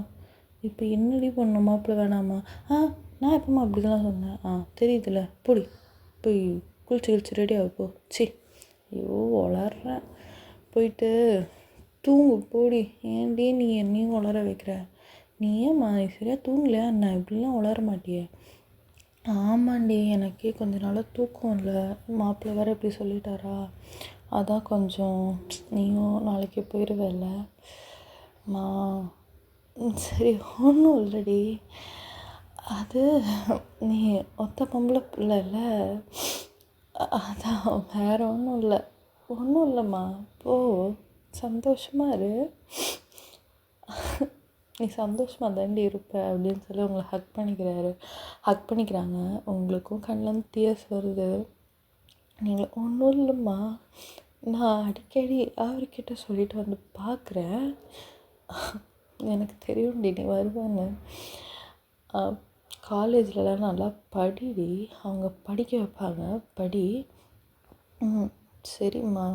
இப்போ என்னடி பண்ணணுமா அப்படி வேணாமா? நான் எப்போம்மா அப்படிலாம் சொன்னேன்? தெரியுதுல்ல, போய் குளிச்சு ரெடி ஆகுப்போ. ஐயோ வளர்றேன், போயிட்டு தூங்கு போடி. ஏன்டி நீ என்னையும் வளர வைக்கிற? நீ ஏம்மா நீ சரியாக தூங்கலையா என்ன? இப்படிலாம் வளர மாட்டியே. ஆமாண்டி, எனக்கே கொஞ்ச நாளாக தூக்கம் இல்லை, மாப்பிள்ளை வேறு இப்படி சொல்லிட்டாரா, அதான் கொஞ்சம். நீயும் நாளைக்கு போயிடுவேல்ல மா? சரி ஒன்றும் இல்லைடி, அது நீ ஒத்த பொம்பளை பிள்ளைல, அதான் வேறு ஒன்றும் இல்லைம்மா, போ சந்தோஷமாக இரு, நீ சந்தோஷமாக தாண்டி இருப்ப அப்படின்னு சொல்லி உங்களை ஹக் பண்ணிக்கிறாங்க. உங்களுக்கும் கண்ணில் டியர்ஸ் வருது. நீங்கள் ஒன்றும் இல்லைம்மா, நான் அடிக்கடி அவர்கிட்ட சொல்லிட்டு வந்து பார்க்குறேன், எனக்கு தெரியும்டி நீ வருவேன்னு. காலேஜ்லலாம் நல்லா படிடி, அவங்க படிக்க வைப்பாங்க, படி. சரிம்மா,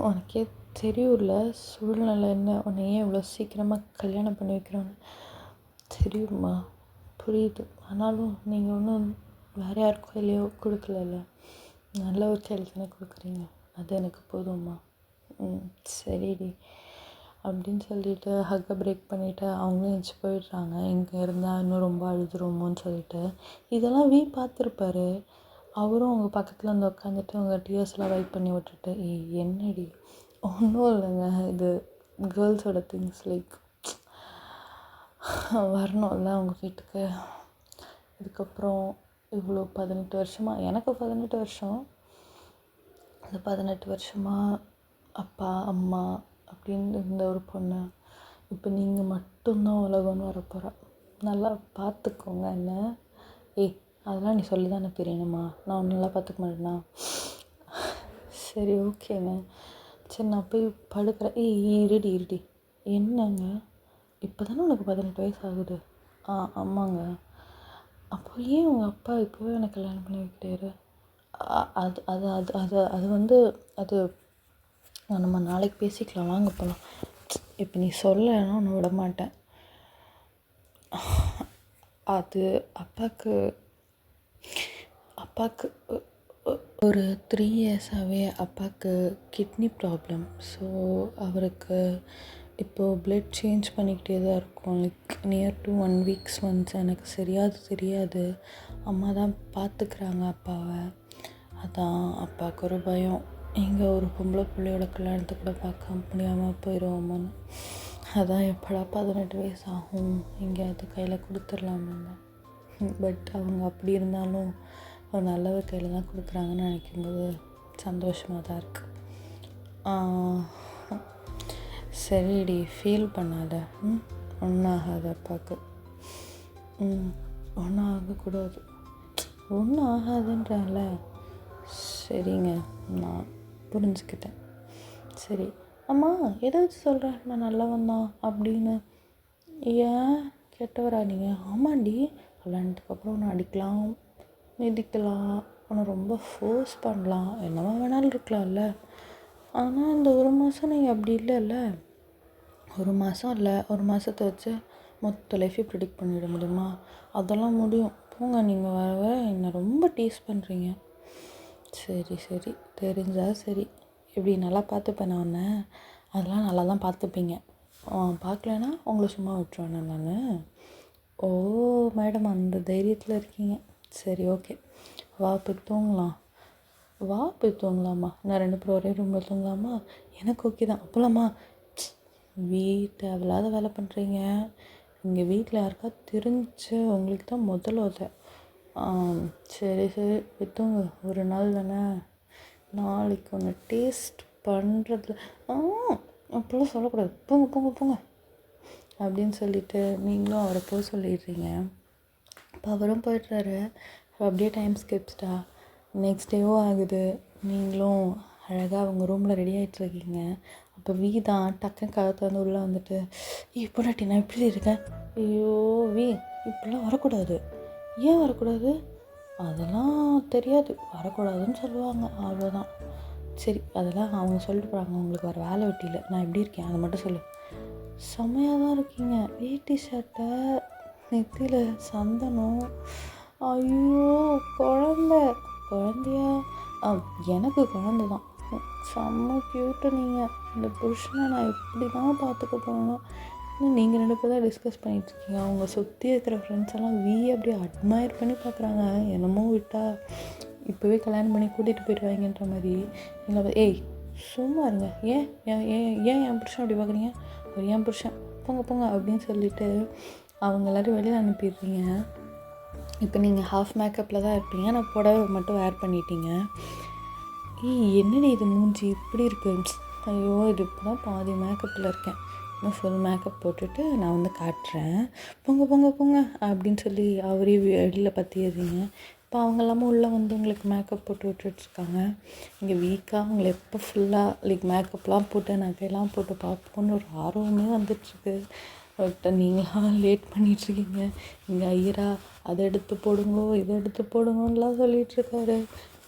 உனக்கே தெரியும்ல சூழ்நிலை என்ன, உன்னை ஏன் இவ்வளோ சீக்கிரமாக கல்யாணம் பண்ணி வைக்கிறோன்னு தெரியுமா, புரியுது. ஆனாலும் நீங்கள் ஒன்றும் வேறு யாருக்கும் இல்லையோ கொடுக்கல, நல்ல ஒரு செயல் தானே கொடுக்குறீங்க, அது எனக்கு போதும்மா. சரிடி அப்படின்னு சொல்லிவிட்டு ஹக்கை பிரேக் பண்ணிவிட்டு அவங்களும் எழுந்துச்சி போயிடுறாங்க. இங்கே இருந்தால் இன்னும் ரொம்ப அழுதுருமோன்னு சொல்லிட்டு. இதெல்லாம் பார்த்துருப்பாரு. அவரும் அவங்க பக்கத்தில் வந்து உட்காந்துட்டு அவங்க டியர்ஸ்லாம் வைப் பண்ணி விட்டுட்டு, என்னடி ஒன்றும் இல்லைங்க, இது கேர்ள்ஸோட திங்ஸ், லைக் வரணும்ல அவங்க வீட்டுக்கு. இதுக்கப்புறம் இவ்வளோ 18 வருஷமாக, எனக்கு 18 வருஷம், அந்த 18 வருஷமாக அப்பா அம்மா அப்படின்னு இருந்த ஒரு பொண்ணு இப்போ நீங்கள் மட்டும்தான் உலகம்னு வரப்போகிறா. நல்லா பார்த்துக்கோங்க என்ன. அதெல்லாம் நீ சொல்லி தானே தெரியணுமா, நான் ஒன்று நல்லா பார்த்துக்க மாட்டேனா? சரி ஓகேங்க, சரி நான் போய் படுக்கிறேன். இருடி என்னங்க, இப்போ தானே உனக்கு 18 வயசு ஆகுது? ஆமாங்க. அப்போ ஏன் உங்கள் அப்பா இப்போவே எனக்கு கல்யாணம் பண்ணி வைக்கிறாரு? அது அது அது அது அது வந்து அது நம்ம நாளைக்கு பேசிக்கலாம், வாங்க போகலாம். இப்போ நீ சொல்லலைன்னா உன்னை விட மாட்டேன். அது அப்பாவுக்கு ஒரு 3 இயர்ஸாகவே அப்பாவுக்கு கிட்னி ப்ராப்ளம். ஸோ அவருக்கு இப்போது பிளட் சேஞ்ச் பண்ணிக்கிட்டே தான் இருக்கும். Like near to 1 weeks once. எனக்கு சரியாக தெரியாது. அம்மா தான் பார்த்துக்கிறாங்க அப்பாவை. அதான் அப்பாவுக்கு ஒரு பயம், எங்கே ஒரு பொம்பளை பிள்ளையோட கல்யாணத்தை கூட பார்க்க முடியாமல் போயிடுவோமோன்னு. அதான் எப்படா 18 வயசு ஆகும், எங்கேயாவது கையில் கொடுத்துடலாமேன்னு. பட் அவங்க அப்படி இருந்தாலும் ஒரு நல்லவர் கையில் தான் கொடுக்குறாங்கன்னு நினைக்கும்போது சந்தோஷமாக தான் இருக்குது. சரிடி, ஃபீல் பண்ணாத. ஒன்றும் ஆகாது அப்பாவுக்கு. ஒன்றும் ஆகக்கூடாது. ஒன்றும் ஆகாதுன்றால. சரிங்க, நான் புரிஞ்சுக்கிட்டேன். சரி அம்மா, ஏதாவது சொல்கிறேன் நான் நல்லவன் தான் அப்படின்னு. ஏன் கெட்டவரா நீங்கள்? ஆமாண்டி, கல்யாணத்துக்கு அப்புறம் ஒன்று அடிக்கலாம், மிதிக்கலாம், உன்னை ரொம்ப ஃபோர்ஸ் பண்ணலாம், என்னவா வேணாலும் இருக்கலாம்ல. ஆனால் இந்த 1 மாதம் நீங்கள் அப்படி இல்லைல்ல. 1 மாதம் இல்லை, 1 மாதத்தை வச்சு மொத்த லைஃபையும் ப்ரிடிக்ட் பண்ணிவிட முடியுமா? அதெல்லாம் முடியும். போங்க, நீங்கள் வர வர என்னை ரொம்ப டீஸ் பண்ணுறீங்க. சரி சரி, தெரிஞ்சால் சரி. இப்படி நல்லா பார்த்துப்பேன் நான் உன்னை. அதெல்லாம் நல்லா தான் பார்த்துப்பீங்க. பார்க்கலன்னா உங்களை சும்மா விட்டுருவேண்ணா நான். ஓ மேடம், அந்த தைரியத்தில் இருக்கீங்க. சரி ஓகே, வா போய் தூங்கலாம். வா போய் தூங்கலாமா? நான் 2 பேரும் ஒரே ரூமில் தூங்கலாமா? எனக்கு ஓகே தான். அப்போலாமா? தேவையில்லாத வேலை பண்ணுறீங்க. இங்கே வீட்டில் யாருக்கா தெரிஞ்சு உங்களுக்கு தான் முதல்ல உத. சரி சரி, விற்றுங்க. ஒரு நாள் தானே, நாளைக்கு ஒன்று டேஸ்ட் பண்ணுறதுல அப்போல்லாம் சொல்லக்கூடாது. போங்க போங்க போங்க அப்படின்னு சொல்லிவிட்டு நீங்களும் அவரை போக சொல்லிடுறீங்க. இப்போ அவரும் போய்ட்றாரு. அப்படியே டைம் ஸ்கிப்ஸ்டா நெக்ஸ்ட் டேவும் ஆகுது. நீங்களும் அழகாக அவங்க ரூமில் ரெடி ஆகிட்ருக்கீங்க. அப்போ தான் டக்குன்னு கதத்தை வந்து உள்ளே வந்துட்டு, பொண்டாட்டி நான் இப்படி இருக்கேன். ஐயோ இப்படிலாம் வரக்கூடாது. ஏன் வரக்கூடாது? அதெல்லாம் தெரியாது, வரக்கூடாதுன்னு சொல்லுவாங்க, அவ்வளோதான். சரி, அதெல்லாம் அவங்க சொல்லிட்டு போகிறாங்க. உங்களுக்கு வர வேலை வெட்டியில் நான் எப்படி இருக்கேன் அதை மட்டும் சொல்லு. செம்மையாக தான் இருக்கீங்க. வேட்டி சட்டை, நெத்தியில் சந்தனம். ஐயோ குழந்தையா? எனக்கு குழந்தை தான். செம்ம க்யூட்டு நீங்கள். இந்த புருஷனை நான் எப்படி தான் பார்த்துக்க போகணும். நீங்கள் 2 பேர் தான் டிஸ்கஸ் பண்ணிகிட்ருக்கீங்க. அவங்க சுற்றி இருக்கிற ஃப்ரெண்ட்ஸ் எல்லாம் அப்படியே அட்மையர் பண்ணி பார்க்குறாங்க. என்னமோ விட்டால் இப்போவே கல்யாணம் பண்ணி கூட்டிகிட்டு போயிடுவாங்கன்ற மாதிரி. எங்களை சும்மா இருங்க. ஏன் ஏன் ஏன் என் புருஷன் அப்படி பார்க்குறீங்க? ஒரு என் புருஷன், போங்க போங்க அப்படின்னு சொல்லிவிட்டு அவங்க எல்லோரும் வெளியில் அனுப்பிடுறீங்க. இப்போ நீங்கள் ஹாஃப் மேக்கப்பில் தான் இருப்பீங்க. நான் புடவை மட்டும் வேர் பண்ணிட்டீங்க. என்னடி இது மூஞ்சி இப்படி இருக்குது? ஐயோ, இது இப்போ தான் பாதி மேக்கப்பில் இருக்கேன். இன்னும் ஃபுல் மேக்கப் போட்டுட்டு நான் வந்து காட்டுறேன். போங்க போங்க போங்க அப்படின்னு சொல்லி அவரே வெளியில் பற்றிடுறீங்க. இப்போ அவங்க எல்லாமே உள்ளே வந்து உங்களுக்கு மேக்கப் போட்டு விட்டுட்ருக்காங்க. இங்கே வீக்காக அவங்களை எப்போ ஃபுல்லாக லைக் மேக்கப்லாம் போட்டு நகையெல்லாம் போட்டு பார்ப்போன்னு ஒரு ஆர்வமே வந்துட்டுருக்கு. பட் நீங்களாம் லேட் பண்ணிகிட்ருக்கீங்க. இங்கே ஐயரா அதை எடுத்து போடுங்கோ, இதை எடுத்து போடுங்கோன்னெலாம் சொல்லிகிட்ருக்காரு.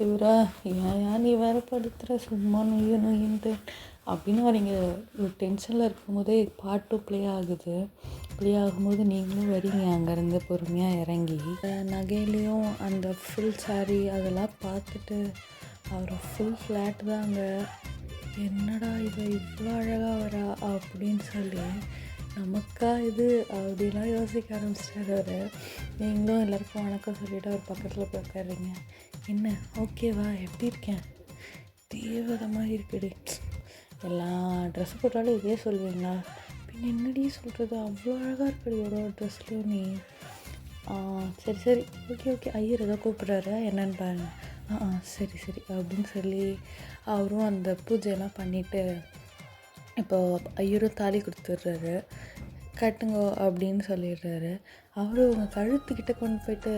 இவரா, ஏன் நீ வேறு படுத்துகிற, சும்மா நொய்யின்ட்டு அப்படின்னு வரீங்க. ஒரு டென்ஷனில் இருக்கும்போதே பாட்டும் ப்ளே ஆகுது. ப்ளே ஆகும்போது நீங்களும் வரீங்க அங்கேருந்து பொறுமையாக இறங்கி. நகையிலையும் அந்த ஃபுல் சாரீ அதெல்லாம் பார்த்துட்டு அவர் ஃபுல் ஃப்ளாட் தாங்க. என்னடா இவ இவ்வளோ அழகாக வரா அப்படின்னு சொல்லி நமக்கா இது அப்படிலாம் யோசிக்க ஆரம்பிச்சிட்டாரு அவர். நீங்களும் எல்லாருக்கும் வணக்கம் சொல்லிவிட்டு அவர் பக்கத்தில் போய் உட்காருறீங்க. என்ன ஓகேவா, எப்படி இருக்கேன்? தேவதை மாதிரி இருக்குடி. எல்லா ட்ரெஸ்ஸு போட்டாலும் இதே சொல்லுவீங்களா? பின் என்னடி சொல்கிறது, அவ்வளோ அழகாக இருக்குடி ஒரு ட்ரெஸ்லையும் நீ. சரி சரி, ஓகே ஓகே, ஐயர் ஏதோ கூப்பிட்றாரு, என்னன்னு பாருங்க. சரி சரி அப்படின்னு சொல்லி அவரும் அந்த பூஜையெல்லாம் பண்ணிவிட்டு இப்போது ஐயரும் தாலி கொடுத்துட்றாரு. கட்டுங்கோ அப்படின்னு சொல்லிடுறாரு. அவரும் உங்கள் கழுத்துக்கிட்ட கொண்டு போயிட்டு,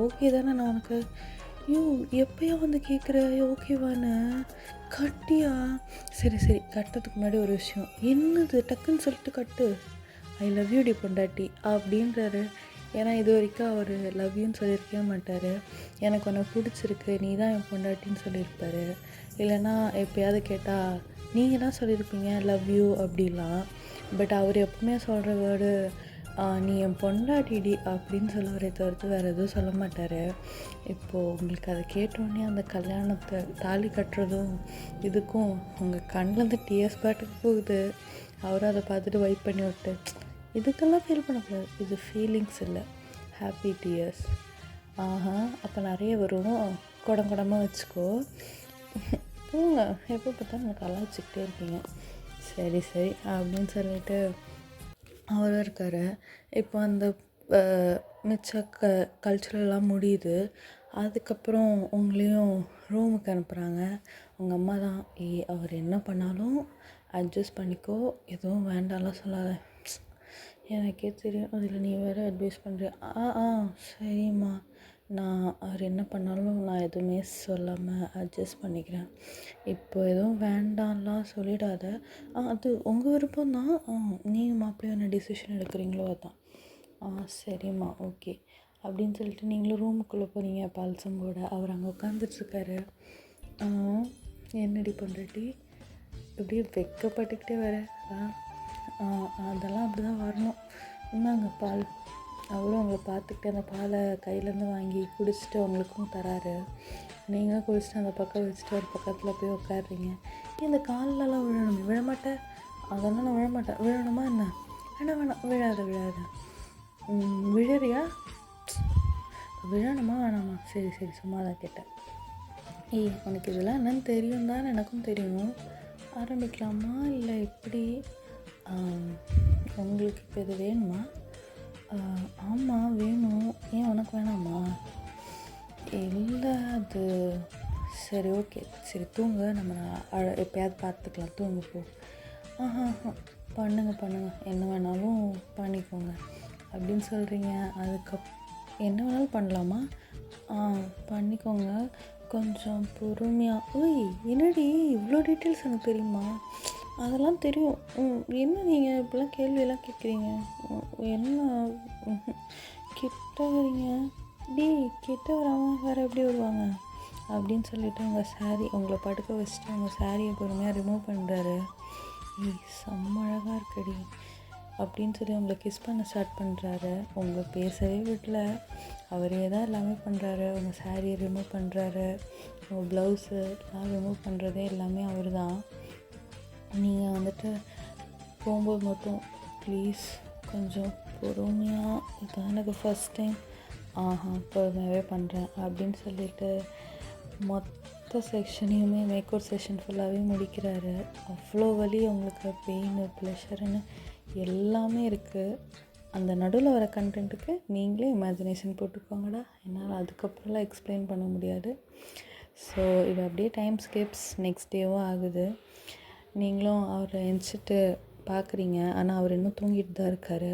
ஓகே தானே நான் உனக்கு? எப்போயா வந்து கேட்குற ஓகேவான்னு? கட்டியா? சரி சரி, கட்டுறதுக்கு முன்னாடி ஒரு விஷயம். என்னது? டக்குன்னு சொல்லிட்டு கட்டு. ஐ லவ் யூ டி பொண்டாட்டி அப்படின்றாரு. ஏன்னா இது வரைக்கும் அவர் லவ் யூன்னு சொல்லியிருக்கவே மாட்டார். எனக்கு உன்னை பிடிச்சிருக்கு, நீ தான் என் பொண்டாட்டின்னு சொல்லியிருப்பார். இல்லைன்னா எப்போயாவது கேட்டால் நீங்கள் தான் சொல்லியிருப்பீங்க லவ் யூ அப்படிலாம். பட் அவர் எப்பவுமே சொல்கிற வேர்டு நீ என் பொண்டாட்டிடி அப்படின்னு சொல்லுவரே தவிர்த்து வேறு எதுவும் சொல்ல மாட்டார். இப்போது உங்களுக்கு அதை கேட்டோடனே அந்த கல்யாணத்தை தாலி கட்டுறதும் இதுக்கும் உங்கள் கண்ணிலேருந்து டிஎஸ் பாட்டுக்கு போகுது. அவரும் அதை பார்த்துட்டு வைப் பண்ணி விட்டு இதுக்கெல்லாம் ஃபீல் பண்ணக்கூடாது. இது ஃபீலிங்ஸ் இல்லை, ஹாப்பி டிஎஸ். ஆஹா, அப்போ நிறைய வரும். குடம் குடமாக வச்சுக்கோ. தூங்க, எப்போ பார்த்தாலும் எனக்கு கலாய்ச்சிக்கிட்டே இருக்கீங்க. சரி சரி அப்படின்னு சொல்லிட்டு அவரும் இருக்கார். இப்போ அந்த மிச்ச கல்ச்சுரல்லாம் முடியுது. அதுக்கப்புறம் உங்களையும் ரூமுக்கு அனுப்புகிறாங்க. உங்கள் அம்மா தான், அவர் என்ன பண்ணாலும் அட்ஜஸ்ட் பண்ணிக்கோ, எதுவும் வேண்டாம்லாம் சொல்லாத. எனக்கே தெரியும், அதில் நீ வேறு அட்வைஸ் பண்ணுறிய. சரிம்மா, நான் அவர் என்ன பண்ணாலும் நான் எதுவுமே சொல்லாமல் அட்ஜஸ்ட் பண்ணிக்கிறேன். இப்போ எதுவும் வேண்டாம்லாம் சொல்லிடாத. அது உங்கள் விருப்பம் தான். நீங்கள் மாப்பிள்ளையும் என்ன டிசிஷன் எடுக்கிறீங்களோ அதான். சரிம்மா, ஓகே அப்படின்னு சொல்லிட்டு நீங்களும் ரூமுக்குள்ளே போகிறீங்க. பால்சம்போட அவர் அங்கே உட்காந்துட்ருக்காரு. என்னடி பண்ணுறடி இப்படியே வெக்கப்பட்டுக்கிட்டே வர? அதெல்லாம் அப்படி தான் வரணும். இந்தாங்க பால். அவரும் அவங்கள பார்த்துக்கிட்டு அந்த பாலை கையிலேருந்து வாங்கி குடிச்சிட்டு அவங்களுக்கும் தராரு. நீங்களும் குடிச்சிட்டு அந்த பக்கம் வச்சுட்டு ஒரு பக்கத்தில் போய் உட்காடுறீங்க. இந்த காலிலலாம் விழணும். விழமாட்டேன், அதெல்லாம் நான் விழமாட்டேன். விழணுமா என்ன? வேணாம் விழாத. விழறியா? விழணுமா வேணாமா? சரி சும்மா தான் கேட்டேன். உனக்கு இதெல்லாம் என்னன்னு தெரியும் தான், எனக்கும் தெரியும். ஆரம்பிக்கலாமா இல்லை எப்படி? உங்களுக்கு இப்போ இது வேணுமா? ஆமாம் வேணும். ஏன் உனக்கு வேணாமா? இல்லை அது சரி, ஓகே சரி தூங்க, நம்ம எப்போயாவது பார்த்துக்கலாம், தூங்க போ. பண்ணுங்க என்ன வேணாலும் பண்ணிக்கோங்க அப்படின்னு சொல்கிறீங்க. என்ன வேணாலும் பண்ணலாமா? பண்ணிக்கோங்க, கொஞ்சம் பொறுமையாக. என்னடி இவ்வளோ டீட்டெயில்ஸ் எனக்கு தெரியுமா? அதெல்லாம் தெரியும். என்ன நீங்கள் இப்படிலாம் கேள்வியெல்லாம் கேட்குறீங்க? என்ன கிட்ட வரீங்க? கிட்ட வராமல் வேறு எப்படி வருவாங்க அப்படின்னு சொல்லிவிட்டு உங்கள் சாரீ உங்களை படுக்க வச்சுட்டு உங்கள் சாரியை பொறுமையாக ரிமூவ் பண்ணுறாரு. செம்ம அழகாக இருக்கடி அப்படின்னு சொல்லி உங்களை கிஸ் பண்ண ஸ்டார்ட் பண்ணுறாரு. உங்களை பேசவே விடல, அவரே தான் எல்லாமே பண்ணுறாரு. உங்கள் சாரியை ரிமூவ் பண்ணுறாரு, உங்கள் ப்ளவுஸு எல்லாம் ரிமூவ் பண்ணுறதே எல்லாமே அவர் தான். நீங்கள் வந்துட்டு போகும்போது மட்டும் ப்ளீஸ் கொஞ்சம் பொறுமையாக, இதுதான் எனக்கு ஃபஸ்ட் டைம். பொறுமையாகவே பண்ணுறேன் அப்படின்னு சொல்லிட்டு மொத்த செக்ஷனையுமே மேக்கோர் செஷன் ஃபுல்லாகவே முடிக்கிறாரு. அவ்வளோ வலி உங்களுக்கு, பெயின், ப்ளஷருன்னு எல்லாமே இருக்குது. அந்த நடுவில் வர கண்டென்ட்டுக்கு நீங்களே இமேஜினேஷன் போட்டுக்கோங்கடா. என்னால் அதுக்கப்புறம்லாம் எக்ஸ்பிளைன் பண்ண முடியாது. ஸோ இது அப்படியே டைம் ஸ்கிப்ஸ், நெக்ஸ்ட் டேவும் ஆகுது. நீங்களும் அவரை எந்திரிச்சிட்டு பார்க்குறீங்க, ஆனால் அவர் இன்னும் தூங்கிட்டு தான் இருக்கார்.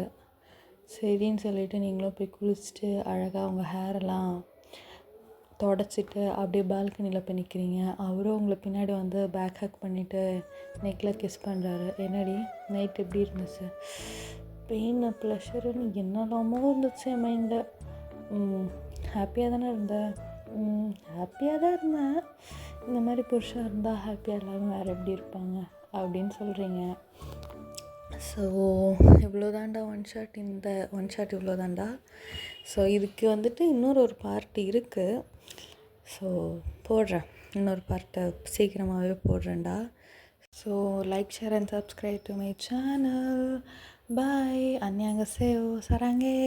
சரின்னு சொல்லிவிட்டு நீங்களும் போய் குளிச்சுட்டு அழகாக உங்கள் ஹேரெல்லாம் தொடச்சிட்டு அப்படியே பால்கனியில் போய் நிற்கிறீங்க. அவரும் உங்களை பின்னாடி வந்து பேக் ஹேக் பண்ணிவிட்டு நெக்கில் கிஸ் பண்ணுறாரு. என்னடி நைட் எப்படி இருந்துச்சு? பெயின், ப்ளஷருன்னு என்னெல்லாமோ இருந்துச்சு என் மைண்டில். ஹாப்பியாக தானே இருந்தேன்? ஹாப்பியாக தான் இருந்தேன். இந்த மாதிரி புருஷன் இருந்தால் ஹாப்பியாக இல்லாமல் வேறு எப்படி இருப்பாங்க அப்படின்னு சொல்கிறீங்க. ஸோ இவ்வளோதாண்டா ஒன் ஷாட். இந்த ஒன் ஷாட் இவ்வளோதாண்டா. ஸோ இதுக்கு வந்துட்டு இன்னொரு பார்ட் இருக்குது. ஸோ போடுறேன், இன்னொரு பார்ட்டை சீக்கிரமாகவே போடுறேன்டா. So like, share and subscribe to my channel. Bye. 안녕하세요. 사랑해.